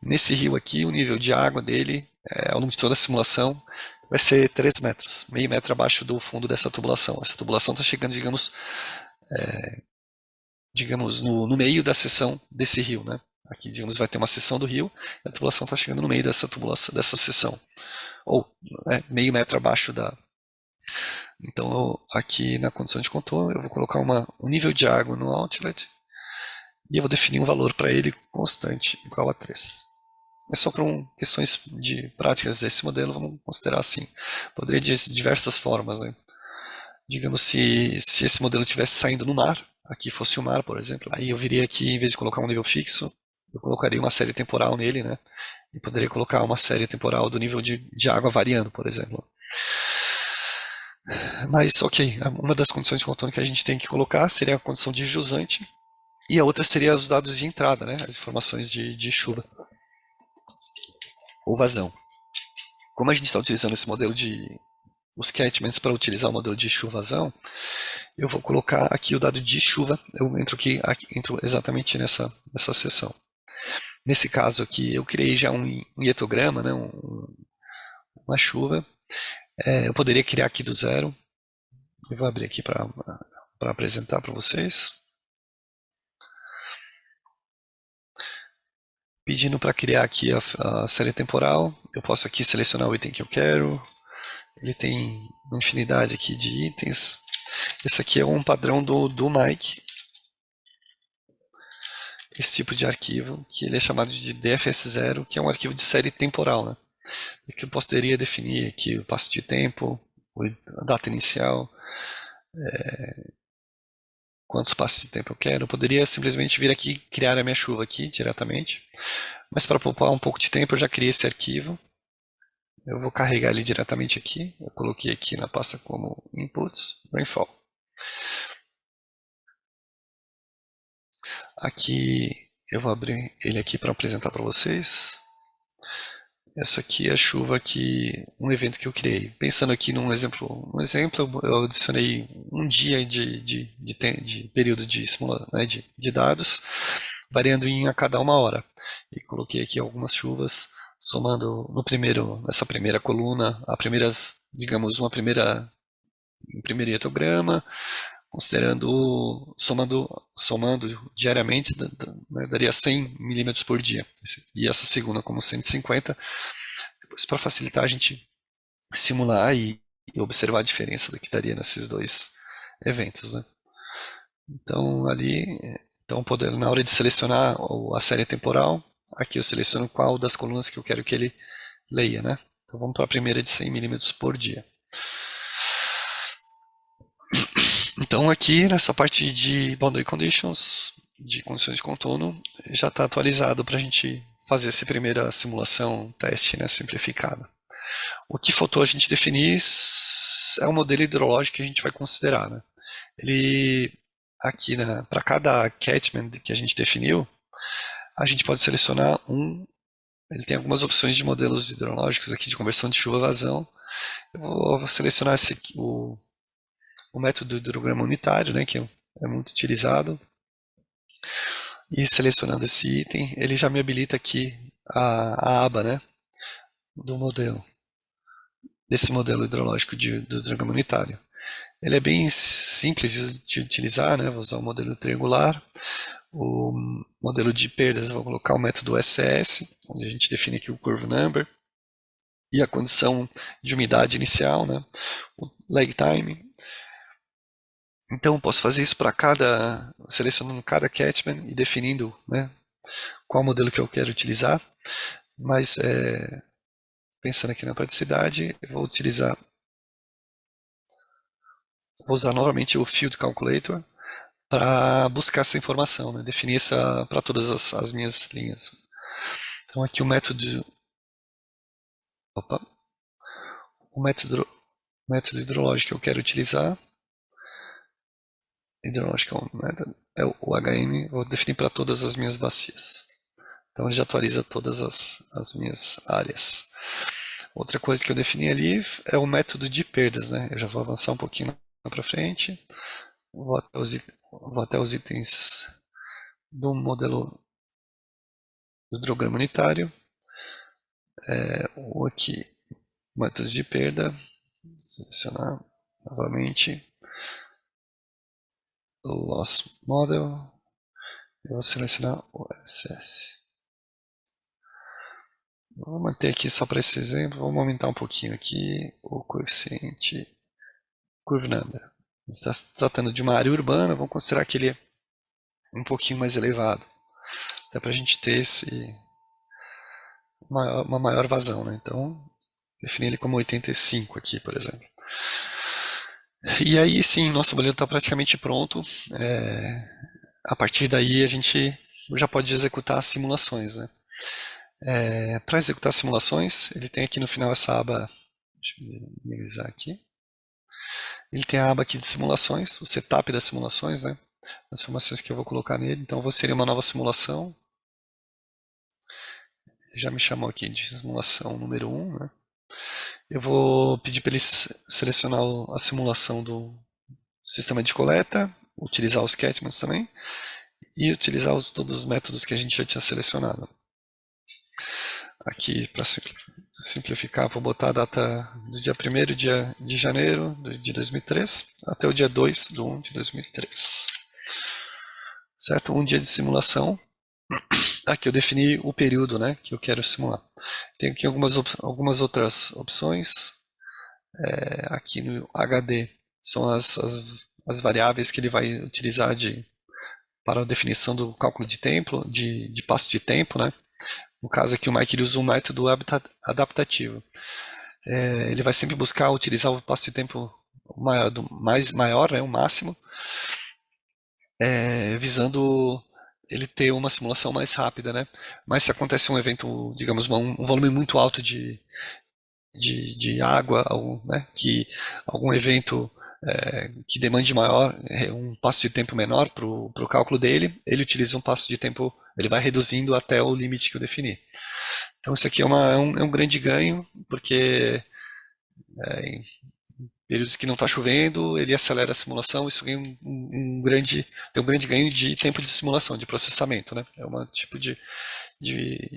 nesse rio aqui, o nível de água dele, ao longo de toda a simulação, vai ser 3 metros, meio metro abaixo do fundo dessa tubulação. Essa tubulação está chegando, digamos no meio da seção desse rio, né? Aqui, digamos, vai ter uma seção do rio, e a tubulação está chegando no meio dessa dessa seção. Ou meio metro abaixo da... Então, aqui na condição de contorno, eu vou colocar um nível de água no outlet e eu vou definir um valor para ele constante, igual a 3. É só para questões de práticas desse modelo, vamos considerar assim. Poderia de diversas formas. Né? Digamos, se esse modelo estivesse saindo no mar, aqui fosse o mar, por exemplo, aí eu viria aqui, em vez de colocar um nível fixo, eu colocaria uma série temporal nele, né? E poderia colocar uma série temporal do nível de água variando, por exemplo. Mas, ok, uma das condições de contorno que a gente tem que colocar seria a condição de jusante, e a outra seria os dados de entrada, né? As informações de chuva ou vazão. Como a gente está utilizando esse modelo os catchments para utilizar o modelo de chuva-vazão, eu vou colocar aqui o dado de chuva, eu entro exatamente nessa seção. Nesse caso aqui, eu criei já um hietograma, né? Uma chuva. Eu poderia criar aqui do zero. Eu vou abrir aqui para apresentar para vocês. Pedindo para criar aqui a série temporal, eu posso aqui selecionar o item que eu quero. Ele tem uma infinidade aqui de itens. Esse aqui é um padrão do Mike. Esse tipo de arquivo, que ele é chamado de DFS0, que é um arquivo de série temporal. Né? Que eu poderia definir aqui o passo de tempo, a data inicial, quantos passos de tempo eu quero. Eu poderia simplesmente vir aqui e criar a minha chuva aqui diretamente. Mas para poupar um pouco de tempo, eu já criei esse arquivo. Eu vou carregar ele diretamente aqui. Eu coloquei aqui na pasta como inputs, rainfall. Aqui eu vou abrir ele aqui para apresentar para vocês. Essa aqui é a chuva um evento que eu criei. Pensando aqui num exemplo, eu adicionei um dia de período né, de dados, variando a cada 1 hora. E coloquei aqui algumas chuvas, somando nessa primeira coluna, um primeiro hietograma, considerando, somando diariamente, né, daria 100 milímetros por dia. E essa segunda como 150, depois para facilitar a gente simular e observar a diferença do que daria nesses dois eventos. Né? Então, na hora de selecionar a série temporal, aqui eu seleciono qual das colunas que eu quero que ele leia. Né? Então, vamos para a primeira de 100 milímetros por dia. Então aqui nessa parte de Boundary Conditions, de condições de contorno, já está atualizado para a gente fazer essa primeira simulação, teste, né, simplificada. O que faltou a gente definir é o modelo hidrológico que a gente vai considerar, né? Ele, aqui, né, para cada catchment que a gente definiu, a gente pode selecionar ele tem algumas opções de modelos hidrológicos aqui de conversão de chuva-vazão. Eu vou selecionar esse aqui, o método do hidrograma unitário, né, que é muito utilizado. E selecionando esse item, ele já me habilita aqui a aba, né, do modelo, desse modelo hidrológico do hidrograma unitário. Ele é bem simples de utilizar, né, vou usar o modelo triangular. O modelo de perdas, vou colocar o método SS, onde a gente define aqui o curve number e a condição de umidade inicial, né, o lag time. Então, eu posso fazer isso para selecionando cada catchment e definindo, né, qual modelo que eu quero utilizar. Mas, pensando aqui na praticidade, eu vou usar novamente o Field Calculator para buscar essa informação, né, definir essa para todas as minhas linhas. Então, aqui o método hidrológico que eu quero utilizar, hidrológico é o HM, vou definir para todas as minhas bacias. Então ele já atualiza todas as minhas áreas. Outra coisa que eu defini ali é o método de perdas, né? Eu já vou avançar um pouquinho para frente. Vou até os itens do modelo do hidrograma unitário. O aqui, método de perda. Selecionar novamente o Loss Model. Eu vou selecionar o SS. Vou manter aqui só para esse exemplo. Vamos aumentar um pouquinho aqui o coeficiente Curve Number. A gente está tratando de uma área urbana, vamos considerar que ele é um pouquinho mais elevado. Até para a gente ter uma maior vazão, né? Então, definir ele como 85 aqui, por exemplo. E aí sim, nosso modelo está praticamente pronto. A partir daí a gente já pode executar as simulações, né? Para executar simulações, ele tem aqui no final essa aba, deixa eu minimizar aqui. Ele tem a aba aqui de simulações, o setup das simulações, né? As informações que eu vou colocar nele. Então, eu vou inserir uma nova simulação. Ele já me chamou aqui de simulação número 1, né? Eu vou pedir para ele selecionar a simulação do sistema de coleta, utilizar os catchments também, e utilizar todos os métodos que a gente já tinha selecionado. Aqui, para simplificar, vou botar a data do dia 1º de janeiro de 2003 até o dia 2 de 1 de 2003. Certo? Um dia de simulação. Aqui eu defini o período, né, que eu quero simular. Tem aqui algumas outras opções. Aqui no HD são as variáveis que ele vai utilizar para a definição do cálculo de tempo, de passo de tempo, né? No caso aqui o Mike ele usa um método adaptativo. Ele vai sempre buscar utilizar o passo de tempo maior, né, o máximo, visando ele ter uma simulação mais rápida, né? Mas se acontece um evento, digamos, um volume muito alto de água, né, que algum evento que demande um passo de tempo menor para o cálculo dele, ele utiliza um passo de tempo, ele vai reduzindo até o limite que eu defini. Então isso aqui é um grande ganho, porque em períodos que não está chovendo, ele acelera a simulação, isso ganha tem um grande ganho de tempo de simulação, de processamento, né? É um tipo de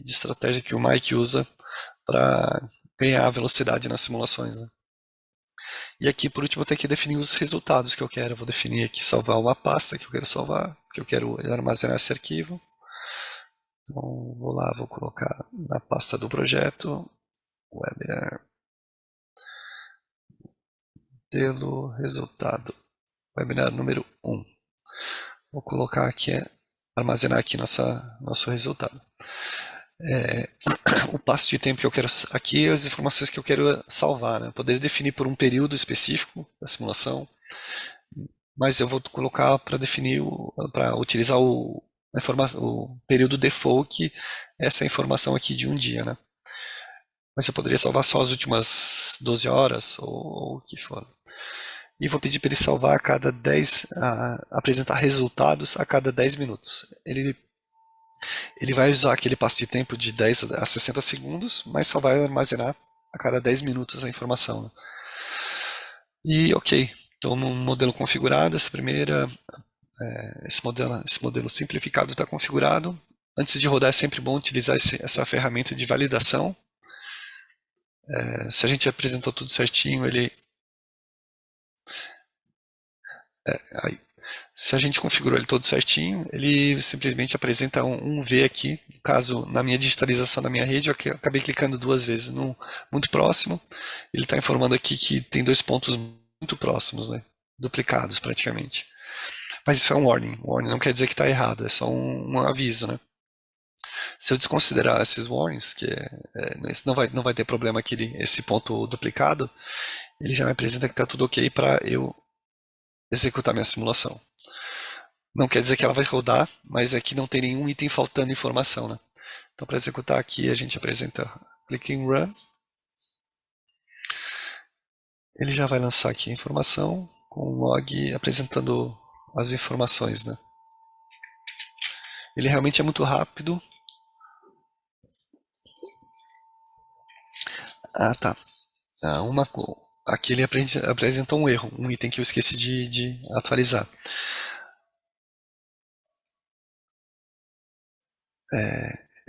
estratégia que o Mike usa para ganhar velocidade nas simulações, né? E aqui, por último, eu tenho que definir os resultados que eu quero. Eu vou definir aqui, salvar uma pasta que eu quero salvar, que eu quero armazenar esse arquivo. Então, vou lá, vou colocar na pasta do projeto, webinar, modelo, resultado, webinar número 1. Vou colocar aqui, armazenar aqui nosso resultado. O passo de tempo que eu quero aqui, as informações que eu quero salvar, né? Poder definir por um período específico da simulação, mas eu vou colocar para definir, para utilizar o período default, que é essa informação aqui de um dia, né? Mas eu poderia salvar só as últimas 12 horas, ou o que for. E vou pedir para ele salvar a cada 10, apresentar resultados a cada 10 minutos. Ele vai usar aquele passo de tempo de 10 a 60 segundos, mas só vai armazenar a cada 10 minutos a informação, né? E ok, estou no modelo configurado, esse modelo simplificado está configurado. Antes de rodar é sempre bom utilizar essa ferramenta de validação. Se a gente apresentou tudo certinho, aí, se a gente configurou ele todo certinho, ele simplesmente apresenta um V aqui. No caso, na minha digitalização da minha rede, eu acabei clicando duas vezes no muito próximo. Ele está informando aqui que tem dois pontos muito próximos, né? Duplicados praticamente. Mas isso é um warning. Warning não quer dizer que está errado, é só um aviso, né? Se eu desconsiderar esses warnings, não vai ter problema aqui, esse ponto duplicado, ele já me apresenta que está tudo ok para eu executar minha simulação. Não quer dizer que ela vai rodar, mas é que não tem nenhum item faltando informação, né? Então, para executar aqui, a gente apresenta click em Run. Ele já vai lançar aqui a informação com o log apresentando as informações, né? Ele realmente é muito rápido. Ah, tá. Aqui ele apresenta um erro, um item que eu esqueci de atualizar.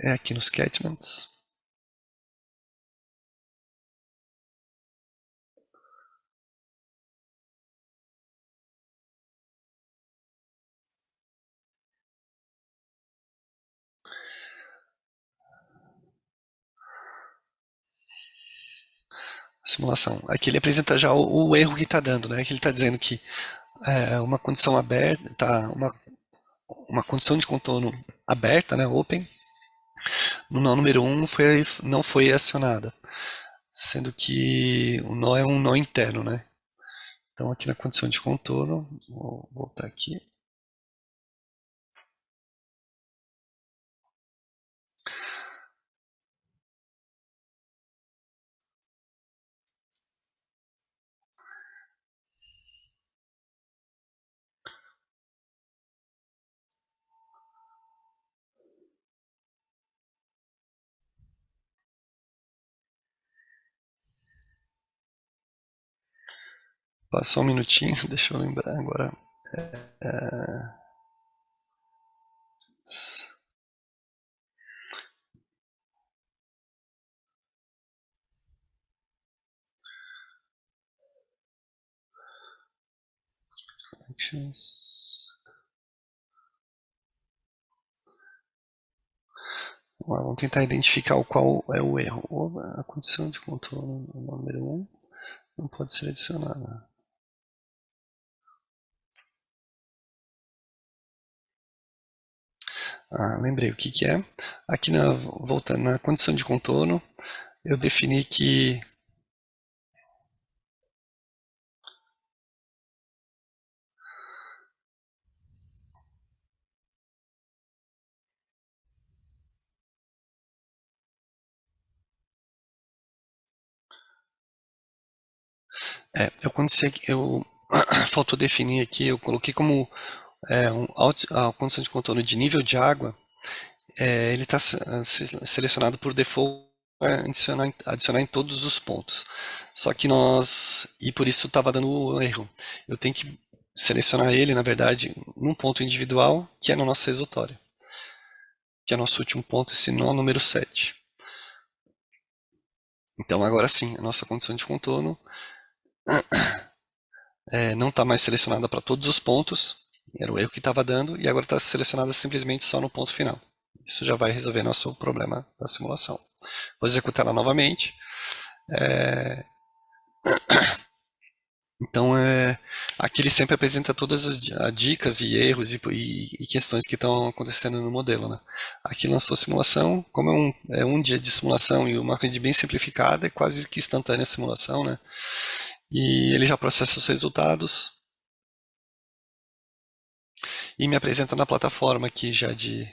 É aqui nos catchments. Simulação. Aqui ele apresenta já o erro que está dando, né? Que ele está dizendo que uma condição aberta, uma condição de contorno aberta, né? Open, no nó número 1 não foi acionada, sendo que o nó é um nó interno, né? Então aqui na condição de contorno, vou voltar aqui. Passou um minutinho, deixa eu lembrar agora. Actions. Vamos tentar identificar qual é o erro. A condição de contorno número 1 não pode ser adicionada. Lembrei o que é. Aqui voltando na condição de contorno, eu defini que eu faltou definir aqui, eu coloquei como a condição de contorno de nível de água, ele está selecionado por default para adicionar em todos os pontos. Só que e por isso estava dando um erro. Eu tenho que selecionar ele, na verdade, num ponto individual, que é no nosso resultório, que é nosso último ponto, esse nó número 7. Então agora sim, a nossa condição de contorno não está mais selecionada para todos os pontos, era o erro que estava dando, e agora está selecionada simplesmente só no ponto final. Isso já vai resolver nosso problema da simulação. Vou executar ela novamente. Então, aqui ele sempre apresenta todas as dicas e erros e questões que estão acontecendo no modelo, né? Aqui lançou a simulação, como é um dia de simulação e uma rede bem simplificada, é quase que instantânea a simulação, né? E ele já processa os resultados. e me apresenta na plataforma aqui já de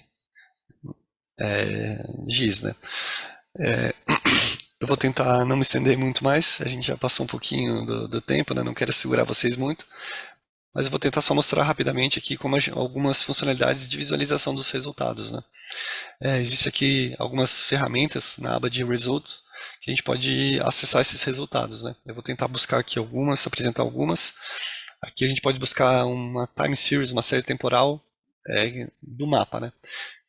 GIS, né? Eu vou tentar não me estender muito mais, a gente já passou um pouquinho do tempo, né? Não quero segurar vocês muito, mas eu vou tentar só mostrar rapidamente aqui como algumas funcionalidades de visualização dos resultados, né? Existe aqui algumas ferramentas na aba de Results que a gente pode acessar esses resultados, né? Eu vou tentar buscar aqui algumas, apresentar algumas. Aqui a gente pode buscar uma time series, uma série temporal do mapa, né?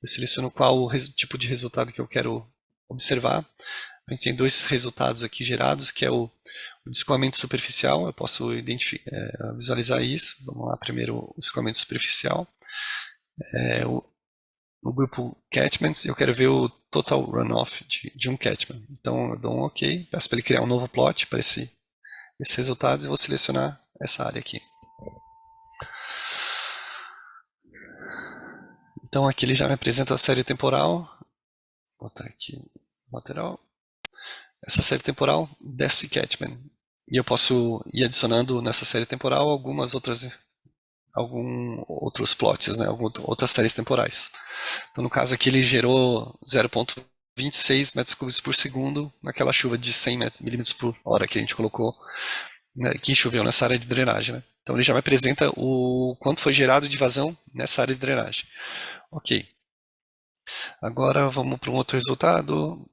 Eu seleciono qual o tipo de resultado que eu quero observar. A gente tem dois resultados aqui gerados, que é o descolamento superficial. Eu posso visualizar isso. Vamos lá, primeiro o descolamento superficial. No grupo catchments, eu quero ver o total runoff de um catchment. Então eu dou um OK, peço para ele criar um novo plot para esses resultados e vou selecionar essa área aqui. Então aqui ele já me apresenta a série temporal. Vou botar aqui lateral. Essa série temporal desse catchment. E eu posso ir adicionando nessa série temporal alguns outros plots, né? Outras séries temporais. Então no caso aqui ele gerou 0,26 metros cúbicos por segundo naquela chuva de 100 milímetros por hora que a gente colocou, né, que choveu nessa área de drenagem, né? Então ele já me apresenta o quanto foi gerado de vazão nessa área de drenagem. Ok. Agora vamos para um outro resultado.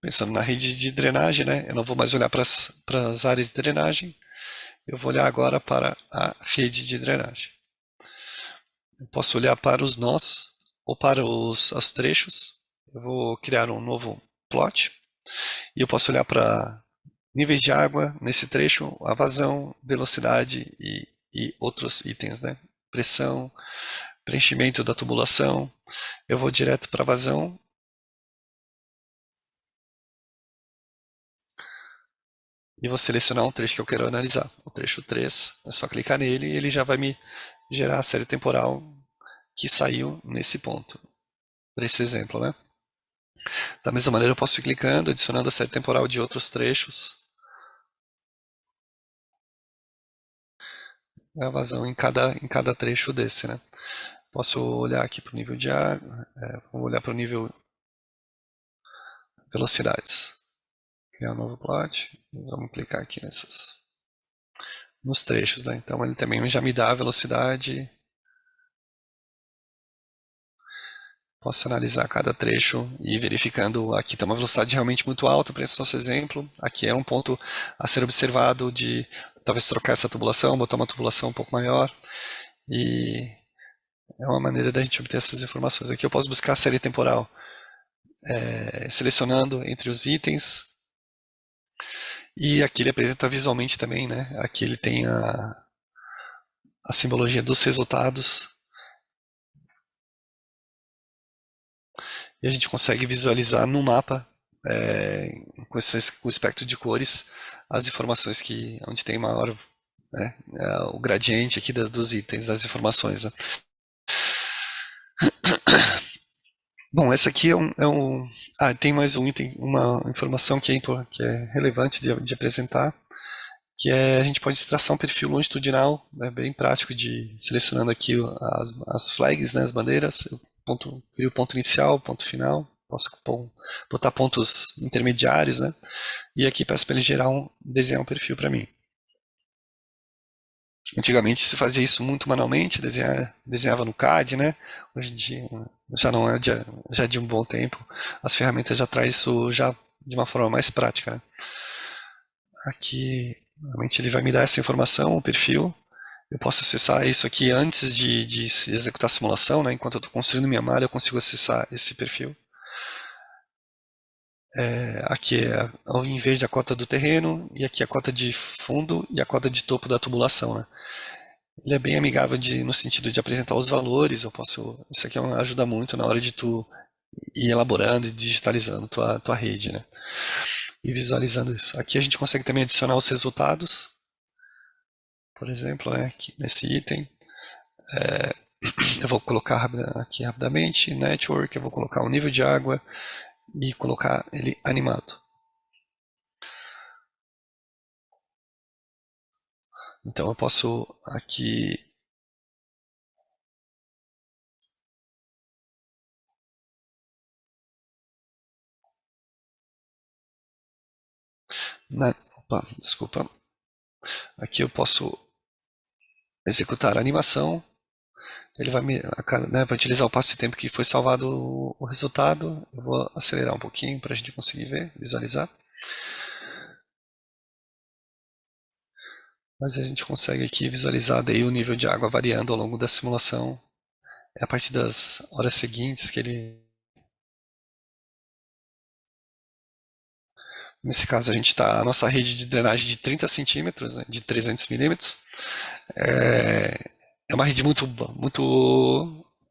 Pensando na rede de drenagem, né? Eu não vou mais olhar para as áreas de drenagem. Eu vou olhar agora para a rede de drenagem. Eu posso olhar para os nós ou para os trechos. Eu vou criar um novo plot. E eu posso olhar para níveis de água nesse trecho, a vazão, velocidade e outros itens, né? Pressão, preenchimento da tubulação. Eu vou direto para a vazão. E vou selecionar um trecho que eu quero analisar. O trecho 3, é só clicar nele e ele já vai me gerar a série temporal que saiu nesse ponto, para esse exemplo, né? Da mesma maneira eu posso ir clicando, adicionando a série temporal de outros trechos. A vazão em cada trecho desse, né? Posso olhar aqui para o nível de água, vou olhar para o nível velocidades. Criar um novo plot, vamos clicar aqui nos trechos, né? Então ele também já me dá a velocidade. Posso analisar cada trecho e ir verificando. Aqui tem uma velocidade realmente muito alta para esse nosso exemplo. Aqui é um ponto a ser observado de talvez trocar essa tubulação, botar uma tubulação um pouco maior. E é uma maneira da gente obter essas informações. Aqui eu posso buscar a série temporal selecionando entre os itens. E aqui ele apresenta visualmente também, né? Aqui ele tem a simbologia dos resultados. E a gente consegue visualizar no mapa, com o espectro de cores, as informações onde tem maior, né, o gradiente aqui dos itens, das informações. Né? Bom, essa aqui tem mais um item, uma informação que é relevante de apresentar, que é a gente pode traçar um perfil longitudinal, né, bem prático de selecionando aqui as flags, né, as bandeiras, crio o ponto inicial, ponto final, posso botar pontos intermediários, né, e aqui peço para ele desenhar um perfil para mim. Antigamente se fazia isso muito manualmente, desenhava no CAD, né? Hoje em dia já não é já de um bom tempo. As ferramentas já trazem isso já de uma forma mais prática. Né? Aqui, normalmente ele vai me dar essa informação, o perfil. Eu posso acessar isso aqui antes de executar a simulação, né? Enquanto eu estou construindo minha malha, eu consigo acessar esse perfil. Aqui é em vez da cota do terreno, e aqui a cota de fundo e a cota de topo da tubulação. Né? Ele é bem amigável no sentido de apresentar os valores. Isso aqui ajuda muito na hora de tu ir elaborando e digitalizando tua rede, né? E visualizando isso. Aqui a gente consegue também adicionar os resultados, por exemplo, né? Aqui nesse item. Eu vou colocar aqui rapidamente, network, eu vou colocar o nível de água e colocar ele animado. Então eu posso aqui Opa, desculpa. Aqui eu posso executar a animação. Ele vai né, vai utilizar o passo de tempo que foi salvado o resultado. Eu vou acelerar um pouquinho para a gente conseguir ver, visualizar. Mas a gente consegue aqui visualizar daí o nível de água variando ao longo da simulação. É a partir das horas seguintes que ele... Nesse caso a gente está a nossa rede de drenagem de 30 centímetros, né, de 300 milímetros. É, é uma rede muito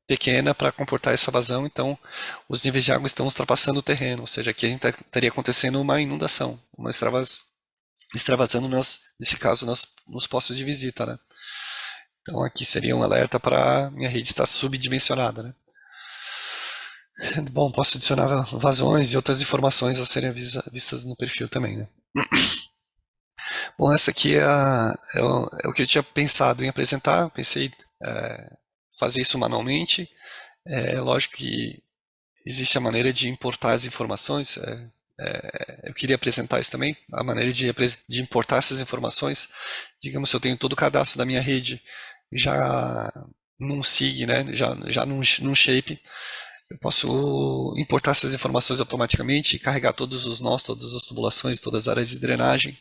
pequena para comportar essa vazão, então os níveis de água estão ultrapassando o terreno, ou seja, aqui a gente estaria acontecendo uma inundação, uma extravasando nesse caso nos postos de visita, né? Então aqui seria um alerta para minha rede estar subdimensionada, né? Bom, posso adicionar vazões e outras informações a serem vistas no perfil também, né? Bom, essa aqui é o que eu tinha pensado em apresentar. Pensei fazer isso manualmente. É lógico que existe a maneira de importar as informações. Eu queria apresentar isso também, a maneira de importar essas informações. Digamos, se eu tenho todo o cadastro da minha rede já num SIG, né, já num shape, eu posso importar essas informações automaticamente e carregar todos os nós, todas as tubulações, todas as áreas de drenagem.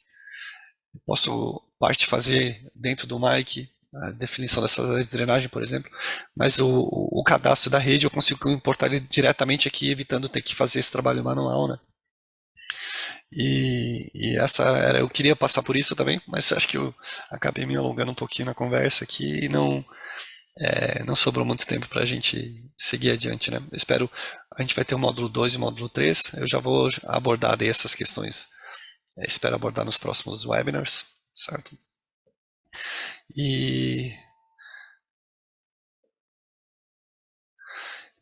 Posso parte fazer dentro do mic a definição dessas áreas de drenagem, por exemplo, mas o cadastro da rede eu consigo importar ele diretamente aqui, evitando ter que fazer esse trabalho manual, né? E essa era, eu queria passar por isso também, mas acho que eu acabei me alongando um pouquinho na conversa aqui e não sobrou muito tempo para a gente seguir adiante, né? Eu espero, a gente vai ter o módulo 2 e o módulo 3, eu já vou abordar daí essas questões, espero abordar nos próximos webinars, certo? E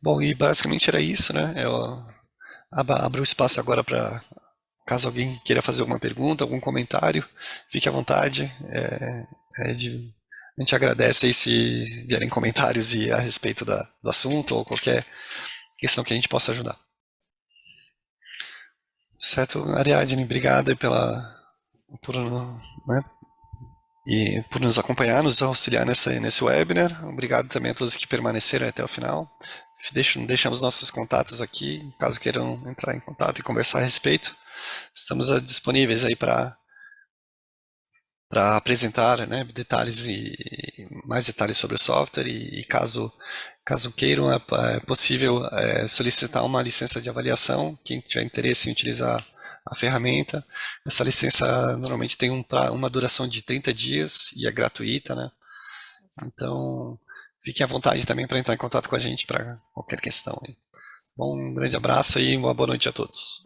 bom, e basicamente era isso, né? Eu abro o espaço agora para caso alguém queira fazer alguma pergunta, algum comentário, fique à vontade. A gente agradece aí se vierem comentários a respeito do assunto ou qualquer questão que a gente possa ajudar. Certo, Ariadne, obrigado aí por, né, por nos acompanhar, nos auxiliar nesse webinar. Obrigado também a todos que permaneceram até o final. Deixamos nossos contatos aqui, caso queiram entrar em contato e conversar a respeito. Estamos disponíveis aí para apresentar, né, detalhes e mais detalhes sobre o software e caso queiram é possível solicitar uma licença de avaliação. Quem tiver interesse em utilizar a ferramenta, essa licença normalmente tem uma duração de 30 dias e é gratuita, né? Então fiquem à vontade também para entrar em contato com a gente para qualquer questão. Bom, um grande abraço e uma boa noite a todos.